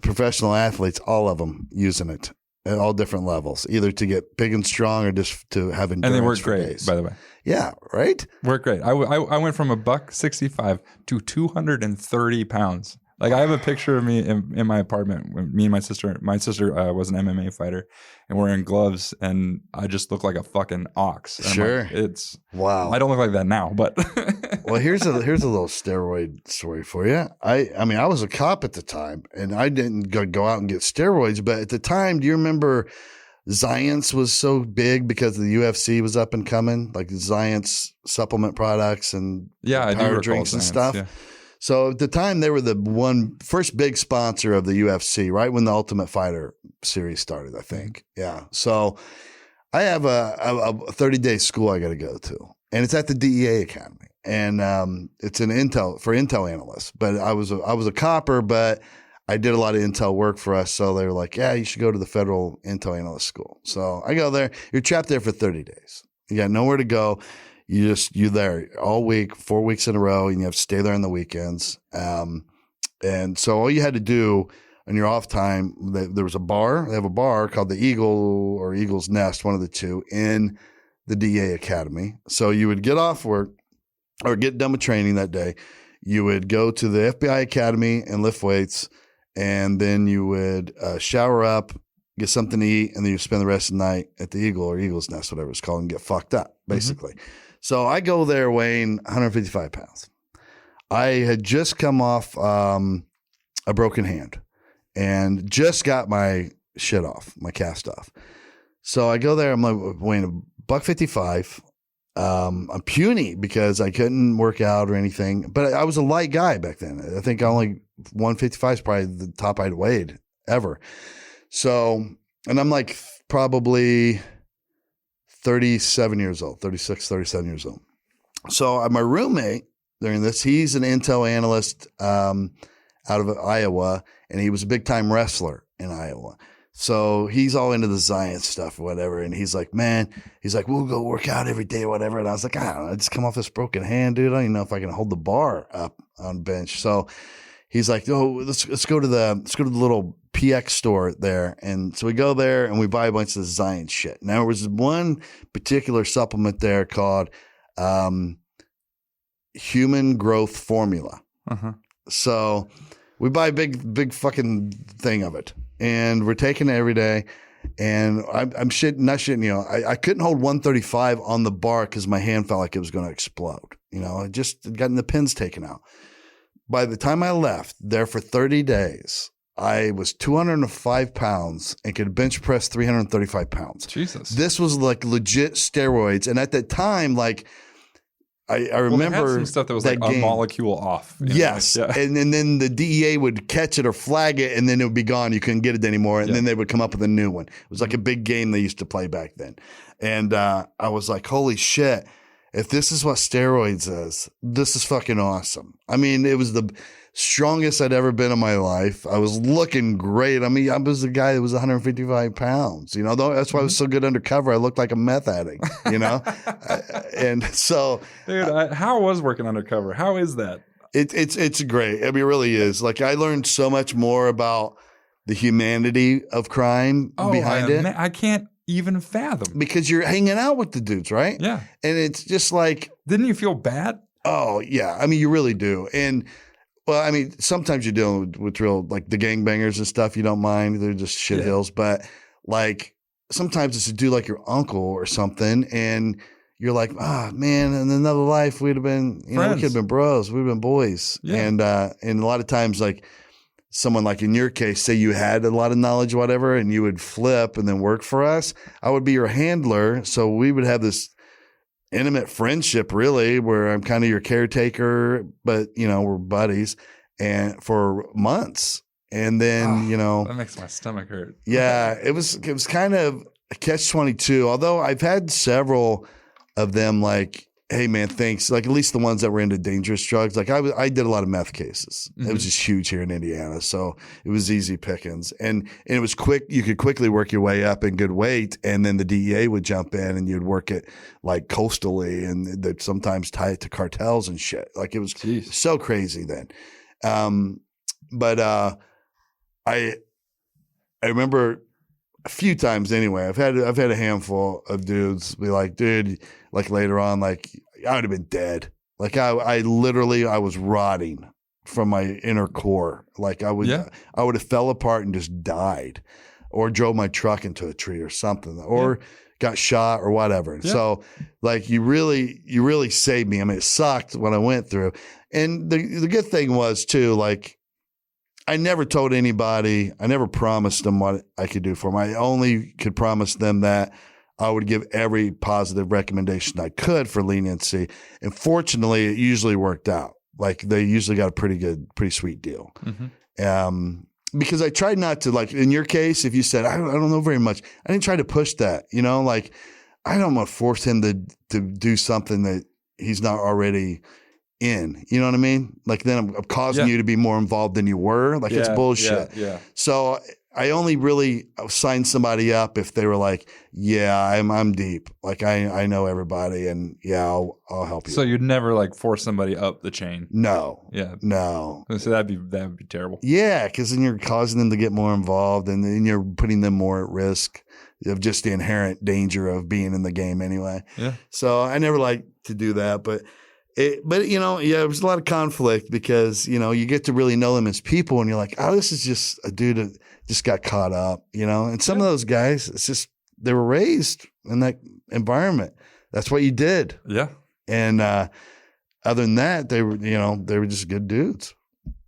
[SPEAKER 4] professional athletes, all of them using it at all different levels, either to get big and strong or just to have endurance.
[SPEAKER 5] And they work great, days. By the way.
[SPEAKER 4] Yeah, right?
[SPEAKER 5] Work great. I went from $165 to 230 pounds. Like I have a picture of me in my apartment when me and my sister was an MMA fighter and wearing gloves and I just look like a fucking ox. And
[SPEAKER 4] sure.
[SPEAKER 5] It's
[SPEAKER 4] wow.
[SPEAKER 5] I don't look like that now, but
[SPEAKER 4] well, here's a little steroid story for you. I mean, I was a cop at the time and I didn't go out and get steroids, but at the time, do you remember Zions was so big because the UFC was up and coming, like the Zions supplement products and power drinks and stuff. Yeah. So at the time, they were the first big sponsor of the UFC, right when the Ultimate Fighter series started, I think. Yeah. So I have a 30-day school I got to go to, and it's at the DEA Academy, and it's an Intel analysts. But I was a copper, but I did a lot of Intel work for us, so they were like, "Yeah, you should go to the federal Intel analyst school." So I go there. You're trapped there for 30 days. You got nowhere to go. You're there all week, 4 weeks in a row, and you have to stay there on the weekends. And so all you had to do on your off time, there was a bar. They have a bar called the Eagle or Eagle's Nest, one of the two, in the DA Academy. So you would get off work or get done with training that day. You would go to the FBI Academy and lift weights, and then you would shower up, get something to eat, and then you spend the rest of the night at the Eagle or Eagle's Nest, whatever it's called, and get fucked up, basically. So I go there weighing 155 pounds. I had just come off a broken hand and just got my shit off, my cast off. So I go there, I'm like weighing $155. I'm puny because I couldn't work out or anything, but I was a light guy back then. I think only 155 is probably the top I'd weighed ever. So, and I'm like probably 37 years old, 36, 37 years old. So my roommate during this, he's an Intel analyst out of Iowa, and he was a big time wrestler in Iowa. So he's all into the science stuff or whatever. And he's like, we'll go work out every day or whatever. And I was like, I don't know, I just come off this broken hand, dude. I don't even know if I can hold the bar up on bench. So he's like, let's go to the little PX store there. And so we go there and we buy a bunch of the science shit. Now there was one particular supplement there called Human Growth Formula. So we buy a big fucking thing of it. And we're taking it every day. And I'm not shitting, you know, I couldn't hold 135 on the bar because my hand felt like it was going to explode. You know, I just gotten the pins taken out. By the time I left there for 30 days, I was 205 pounds and could bench press 335 pounds. Jesus. This was like legit steroids. And at that time, like, I remember
[SPEAKER 5] had some stuff that was like a molecule off.
[SPEAKER 4] Yes.
[SPEAKER 5] Like, yeah.
[SPEAKER 4] And then the DEA would catch it or flag it, and then it would be gone. You couldn't get it anymore. And then they would come up with a new one. It was like a big game they used to play back then. And I was like, holy shit. If this is what steroids is, this is fucking awesome. I mean, it was the strongest I'd ever been in my life. I was looking great. I mean, I was the guy that was 155 pounds, you know, that's why I was so good undercover. I looked like a meth addict, you know? And so.
[SPEAKER 5] Dude, how was working undercover? How is that?
[SPEAKER 4] It's great. I mean, it really is. Like, I learned so much more about the humanity of crime behind it.
[SPEAKER 5] I can't even fathom.
[SPEAKER 4] Because you're hanging out with the dudes, right?
[SPEAKER 5] Yeah.
[SPEAKER 4] And it's just like.
[SPEAKER 5] Didn't you feel bad?
[SPEAKER 4] Oh, yeah. I mean, you really do. And, well, I mean, sometimes you're dealing with real, like the gangbangers and stuff, you don't mind. They're just shithills. But, like, sometimes it's a dude like your uncle or something, and you're like, man, in another life, we'd have been, you know, we could have been bros. We'd have been boys. Yeah. And a lot of times, like, someone like in your case, say you had a lot of knowledge or whatever, and you would flip and then work for us, I would be your handler. So we would have this intimate friendship, really, where I'm kind of your caretaker, but, you know, we're buddies, and for months. And then, you know,
[SPEAKER 5] that makes my stomach hurt.
[SPEAKER 4] Yeah, it was kind of a catch-22, although I've had several of them like, hey man, thanks. Like, at least the ones that were into dangerous drugs. Like I did a lot of meth cases. It was just huge here in Indiana. So it was easy pickings. And it was quick. You could quickly work your way up in good weight. And then the DEA would jump in and you'd work it like coastally, and they'd sometimes tie it to cartels and shit. Like, it was so crazy then. But I remember a few times anyway, I've had a handful of dudes be like, dude, like later on, like I would have been dead. Like I literally was rotting from my inner core. Like I would have fell apart and just died, or drove my truck into a tree or something, or got shot or whatever. Yeah. So like you really saved me. I mean, it sucked what I went through. And the good thing was too, like, I never told anybody, I never promised them what I could do for them. I only could promise them that I would give every positive recommendation I could for leniency. And fortunately, it usually worked out. Like, they usually got a pretty sweet deal. because I tried not to, like in your case, if you said, I don't know very much, I didn't try to push that, you know, like I don't want to force him to do something that he's not already in, you know what I mean? Like then I'm causing you to be more involved than you were. Like it's bullshit.
[SPEAKER 5] Yeah.
[SPEAKER 4] So I only really signed somebody up if they were like, yeah, I'm deep. Like I know everybody and I'll help you.
[SPEAKER 5] So you'd never like force somebody up the chain.
[SPEAKER 4] No.
[SPEAKER 5] Yeah.
[SPEAKER 4] No.
[SPEAKER 5] So that'd be terrible.
[SPEAKER 4] Yeah. Cause then you're causing them to get more involved and then you're putting them more at risk of just the inherent danger of being in the game anyway.
[SPEAKER 5] Yeah.
[SPEAKER 4] So I never liked to do that, but you know, there was a lot of conflict because, you know, you get to really know them as people and you're like, oh, this is just a dude that just got caught up, you know, and some of those guys, it's just, they were raised in that environment. That's what you did.
[SPEAKER 5] Yeah.
[SPEAKER 4] And other than that, they were just good dudes.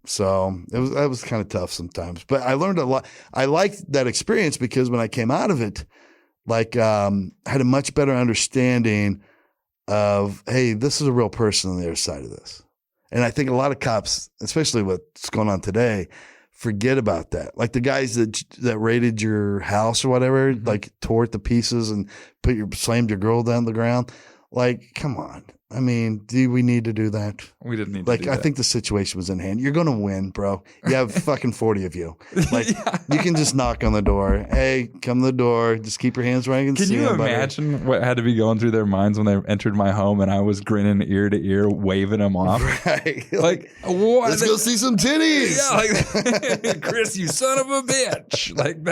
[SPEAKER 4] So that was kind of tough sometimes, but I learned a lot. I liked that experience because when I came out of it, like, I had a much better understanding of, hey, this is a real person on the other side of this. And I think a lot of cops, especially what's going on today, forget about that. Like the guys that raided your house or whatever, like tore it to pieces and slammed your girl down the ground. Like, come on. I mean, do we need to do that?
[SPEAKER 5] We didn't need to do that.
[SPEAKER 4] I think the situation was in hand. You're going to win, bro. You have fucking 40 of you. Like, you can just knock on the door. Hey, come to the door. Just keep your hands where I can see.
[SPEAKER 5] Can you imagine what had to be going through their minds when they entered my home and I was grinning ear to ear, waving them off?
[SPEAKER 4] Right.
[SPEAKER 5] Like, what?
[SPEAKER 4] Let's go see some titties.
[SPEAKER 5] Yeah, like, Chris, you son of a bitch. Like,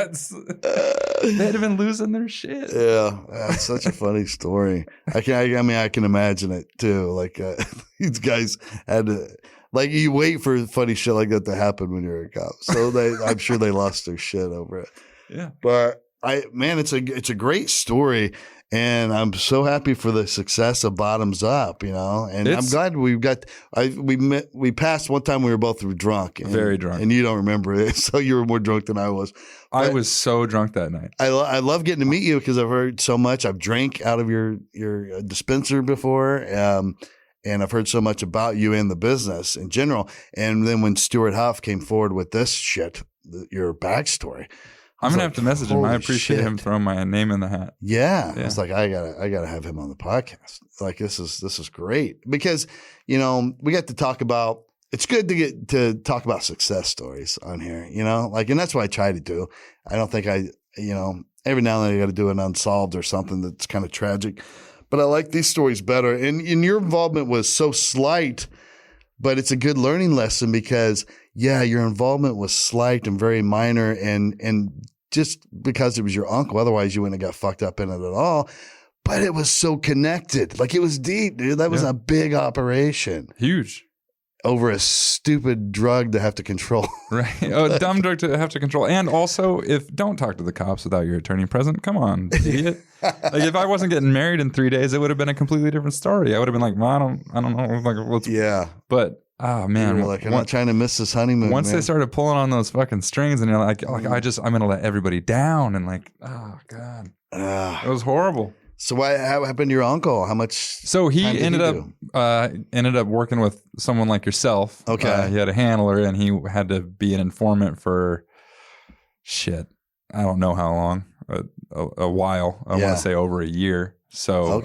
[SPEAKER 5] they'd have been losing their shit.
[SPEAKER 4] Yeah. That's such a funny story. I can imagine it too. Like, these guys had to, like, you wait for funny shit like that to happen when you're a cop. So I'm sure they lost their shit over it.
[SPEAKER 5] Yeah.
[SPEAKER 4] But it's a great story. And I'm so happy for the success of Bottoms Up, you know, and I'm glad we passed one time we were both drunk.
[SPEAKER 5] Very drunk.
[SPEAKER 4] And you don't remember it. So you were more drunk than I was.
[SPEAKER 5] I was so drunk that night.
[SPEAKER 4] I love getting to meet you because I've heard so much. I've drank out of your dispenser before. And I've heard so much about you and the business in general. And then when Stuart Huff came forward with this shit, your backstory,
[SPEAKER 5] I'm going to have to message him. I appreciate him throwing my name in the hat.
[SPEAKER 4] Yeah. It's like, I gotta have him on the podcast. Like, this is great because, you know, we got to talk about, it's good to get to talk about success stories on here, you know, like, and that's what I try to do. I don't think every now and then I got to do an unsolved or something that's kind of tragic, but I like these stories better. And your involvement was so slight, but it's a good learning lesson because your involvement was slight and very minor and just because it was your uncle, otherwise you wouldn't have got fucked up in it at all. But it was so connected. Like, it was deep, dude. That was a big operation.
[SPEAKER 5] Huge.
[SPEAKER 4] Over a stupid drug to have to control.
[SPEAKER 5] Right. A dumb drug to have to control. And also, don't talk to the cops without your attorney present. Come on, idiot. Like, if I wasn't getting married in 3 days, it would have been a completely different story. I would have been like, well, I don't know. Like, but oh man,
[SPEAKER 4] you're like, I'm not trying to miss this honeymoon.
[SPEAKER 5] Once they started pulling on those fucking strings, and you're like I'm gonna let everybody down, and like, oh god, it was horrible.
[SPEAKER 4] So what happened to your uncle? How much?
[SPEAKER 5] So he ended up working with someone like yourself.
[SPEAKER 4] Okay,
[SPEAKER 5] he had a handler, and he had to be an informant for shit. I don't know how long, a while. I want to say over a year. So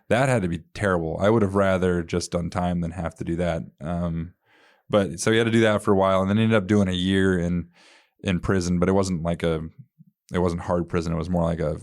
[SPEAKER 5] that had to be terrible. I would have rather just done time than have to do that. But so he had to do that for a while, and then ended up doing a year in prison. But it wasn't hard prison. It was more like a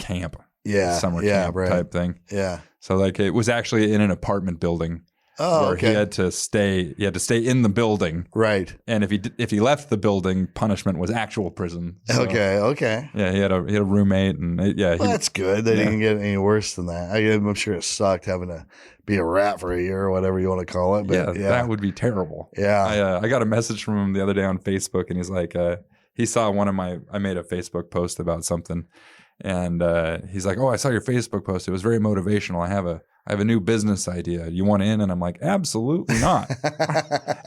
[SPEAKER 5] camp, summer camp type thing. Yeah. So like it was actually in an apartment building.
[SPEAKER 4] Oh,
[SPEAKER 5] where he had to stay. He had to stay in the building,
[SPEAKER 4] right?
[SPEAKER 5] And if he left the building, punishment was actual prison. So,
[SPEAKER 4] okay.
[SPEAKER 5] Yeah, he had a roommate, and
[SPEAKER 4] that's good. They didn't get any worse than that. I'm sure it sucked having to be a rat for a year or whatever you want to call it. But
[SPEAKER 5] that would be terrible.
[SPEAKER 4] Yeah,
[SPEAKER 5] I got a message from him the other day on Facebook, and he's like, he saw I made a Facebook post about something, and he's like, oh, I saw your Facebook post. It was very motivational. I have a new business idea. You want in? And I'm like, absolutely not.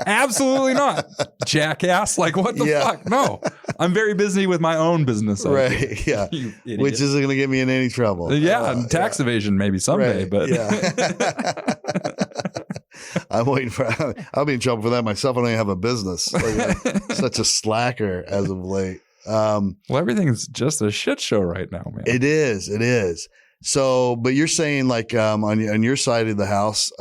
[SPEAKER 5] Absolutely not. Jackass. Like, what the fuck? No. I'm very busy with my own business idea.
[SPEAKER 4] Right. Yeah. Which isn't going to get me in any trouble.
[SPEAKER 5] Yeah. Tax evasion maybe someday, but.
[SPEAKER 4] Yeah. I'm waiting for. I'll be in trouble for that myself. I don't even have a business. Like, such a slacker as of late.
[SPEAKER 5] Well, everything's just a shit show right now, man.
[SPEAKER 4] It is. It is. So, but you're saying like on your side of the house,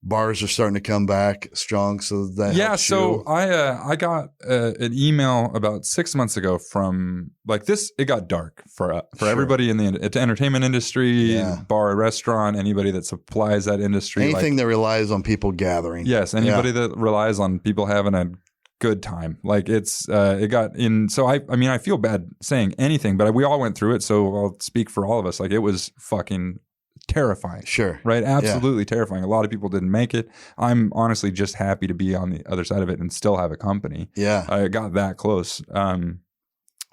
[SPEAKER 4] bars are starting to come back strong. So that helps
[SPEAKER 5] so
[SPEAKER 4] you.
[SPEAKER 5] I got an email about 6 months ago from like this. It got dark for everybody in the entertainment industry, bar, restaurant, anybody that supplies that industry.
[SPEAKER 4] Anything that relies on people gathering.
[SPEAKER 5] Yes, anybody that relies on people having a good time. Like it got in. So I mean, I feel bad saying anything, but we all went through it. So I'll speak for all of us. Like it was fucking terrifying.
[SPEAKER 4] Sure.
[SPEAKER 5] Right. Absolutely terrifying. A lot of people didn't make it. I'm honestly just happy to be on the other side of it and still have a company.
[SPEAKER 4] Yeah.
[SPEAKER 5] I got that close.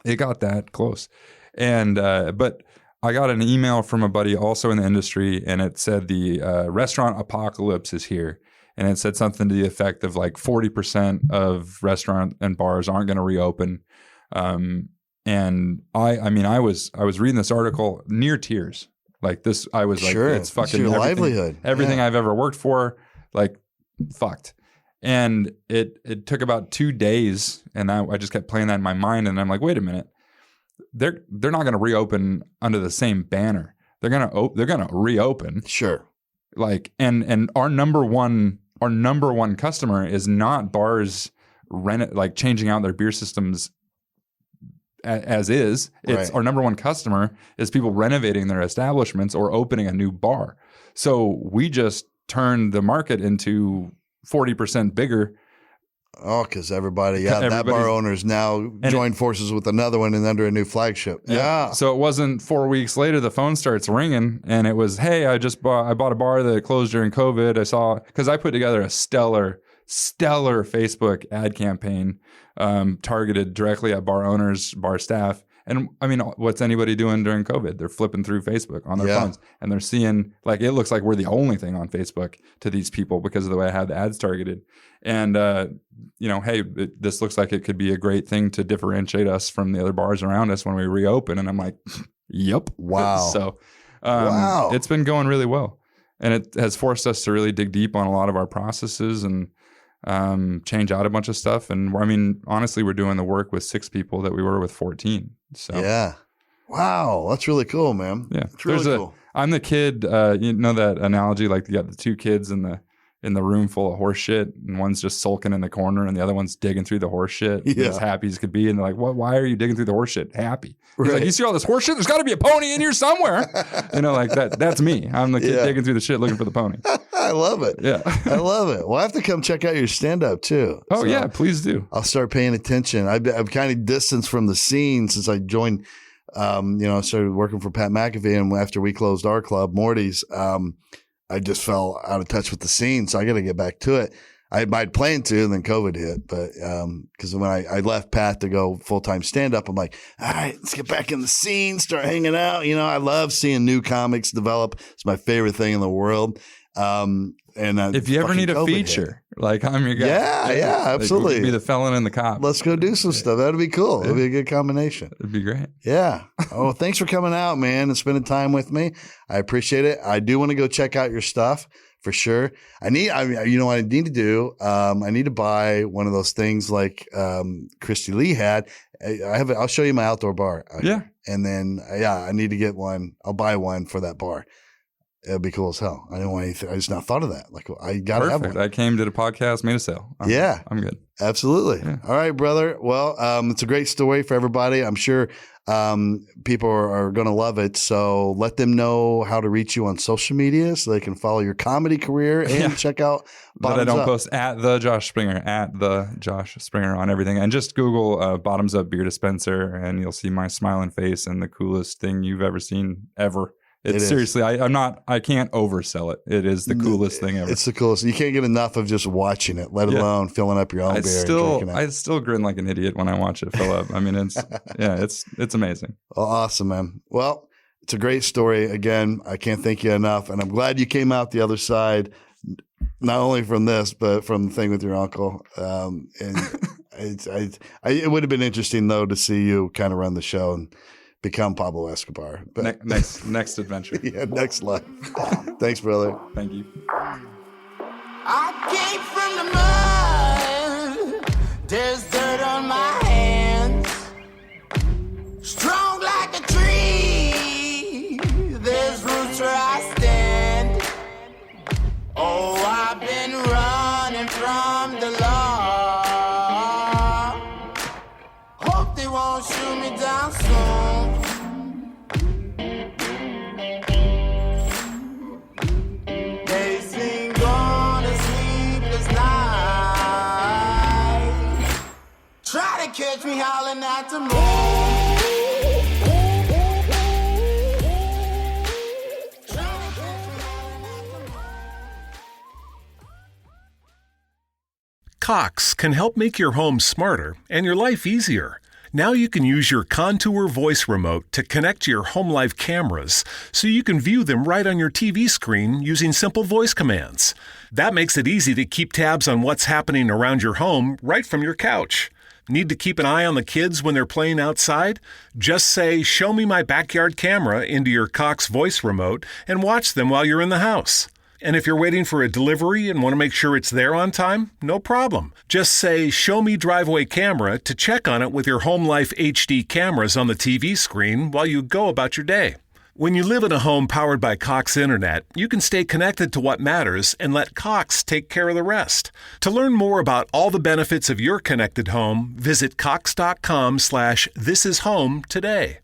[SPEAKER 5] It got that close. And, but I got an email from a buddy also in the industry, and it said the restaurant apocalypse is here. And it said something to the effect of like 40% of restaurant and bars aren't going to reopen. And I was reading this article near tears. Like this, I was like, it's fucking
[SPEAKER 4] your livelihood.
[SPEAKER 5] Everything I've ever worked for, like fucked. And it took about 2 days, and I just kept playing that in my mind. And I'm like, wait a minute, they're not going to reopen under the same banner. They're gonna reopen.
[SPEAKER 4] Sure.
[SPEAKER 5] Like and our number one customer is not bars changing out their beer systems as is. It's our number one customer is people renovating their establishments or opening a new bar. So we just turned the market into 40% bigger.
[SPEAKER 4] Oh, because everybody, that bar owner's now joined forces with another one and under a new flagship. Yeah.
[SPEAKER 5] So it wasn't 4 weeks later, the phone starts ringing, and it was, hey, I bought a bar that closed during COVID. Because I put together a stellar Facebook ad campaign targeted directly at bar owners, bar staff. And I mean, what's anybody doing during COVID? They're flipping through Facebook on their phones, and they're seeing, like, it looks like we're the only thing on Facebook to these people because of the way I had the ads targeted. And, hey, this looks like it could be a great thing to differentiate us from the other bars around us when we reopen. And I'm like, yep.
[SPEAKER 4] Wow.
[SPEAKER 5] So it's been going really well. And it has forced us to really dig deep on a lot of our processes and change out a bunch of stuff. And I mean, honestly, we're doing the work with 6 people that we were with 14. So
[SPEAKER 4] yeah. Wow. That's really cool, man.
[SPEAKER 5] Yeah.
[SPEAKER 4] It's really cool.
[SPEAKER 5] I'm the kid, you know that analogy, like you got the 2 kids in the room full of horse shit, and one's just sulking in the corner and the other one's digging through the horse shit.
[SPEAKER 4] Yeah.
[SPEAKER 5] As happy as could be. And they're like, why are you digging through the horse shit? Happy. He's like, you see all this horse shit? There's got to be a pony in here somewhere. Like that's me. I'm the kid digging through the shit looking for the pony.
[SPEAKER 4] I love it.
[SPEAKER 5] Yeah.
[SPEAKER 4] I love it. Well, I have to come check out your stand-up too.
[SPEAKER 5] Oh, yeah, please do.
[SPEAKER 4] I'll start paying attention. I've kind of distanced from the scene since I joined, I started working for Pat McAfee, and after we closed our club, Morty's, I just fell out of touch with the scene. So I got to get back to it. I'd planned to, and then COVID hit. But because when I left Pat to go full-time stand-up, I'm like, all right, let's get back in the scene, start hanging out. I love seeing new comics develop. It's my favorite thing in the world. And
[SPEAKER 5] if you ever need a feature, like I'm your guy.
[SPEAKER 4] Yeah, absolutely.
[SPEAKER 5] Like, be the felon and the cop.
[SPEAKER 4] Let's go do some stuff. That'd be cool. It'd be a good combination.
[SPEAKER 5] It'd be great.
[SPEAKER 4] Yeah. Oh, thanks for coming out, man, and spending time with me. I appreciate it. I do want to go check out your stuff for sure. You know what I need to do? I need to buy one of those things like Christy Lee had. I'll show you my outdoor bar.
[SPEAKER 5] Yeah.
[SPEAKER 4] And then, I need to get one. I'll buy one for that bar. It'd be cool as hell. I didn't want anything. I just not thought of that. Like, I got to have one.
[SPEAKER 5] I came to the podcast, made a sale. I'm good.
[SPEAKER 4] Absolutely. Yeah. All right, brother. Well, it's a great story for everybody. I'm sure people are going to love it. So let them know how to reach you on social media so they can follow your comedy career and check out Bottoms Up.
[SPEAKER 5] But I don't post at the Josh Springer on everything. And just Google Bottoms Up Beer Dispenser, and you'll see my smiling face and the coolest thing you've ever seen ever. It's seriously, I can't oversell it. It is the coolest thing ever.
[SPEAKER 4] It's the coolest. You can't get enough of just watching it, let alone filling up your own beer and drinking it.
[SPEAKER 5] I still grin like an idiot when I watch it fill up. I mean, it's amazing.
[SPEAKER 4] Well, awesome, man. Well, it's a great story. Again, I can't thank you enough. And I'm glad you came out the other side, not only from this, but from the thing with your uncle. And it would have been interesting, though, to see you kind of run the show and become Pablo Escobar. But
[SPEAKER 5] next adventure.
[SPEAKER 4] Yeah, next life. Thanks, brother.
[SPEAKER 5] Thank you.
[SPEAKER 3] I There's dirt on my hands, strong like a tree. There's roots where I stand. Oh, I've been running from the law. Hope they won't shoot me down soon. They sing on a sleepless night. Try to catch me howling at the moon.
[SPEAKER 6] Cox can help make your home smarter and your life easier. Now you can use your Contour voice remote to connect to your home life cameras so you can view them right on your TV screen using simple voice commands. That makes it easy to keep tabs on what's happening around your home right from your couch. Need to keep an eye on the kids when they're playing outside? Just say, "Show me my backyard camera" into your Cox voice remote and watch them while you're in the house. And if you're waiting for a delivery and want to make sure it's there on time, no problem. Just say, "Show me driveway camera" to check on it with your Home Life HD cameras on the TV screen while you go about your day. When you live in a home powered by Cox Internet, you can stay connected to what matters and let Cox take care of the rest. To learn more about all the benefits of your connected home, visit cox.com/thisishome today.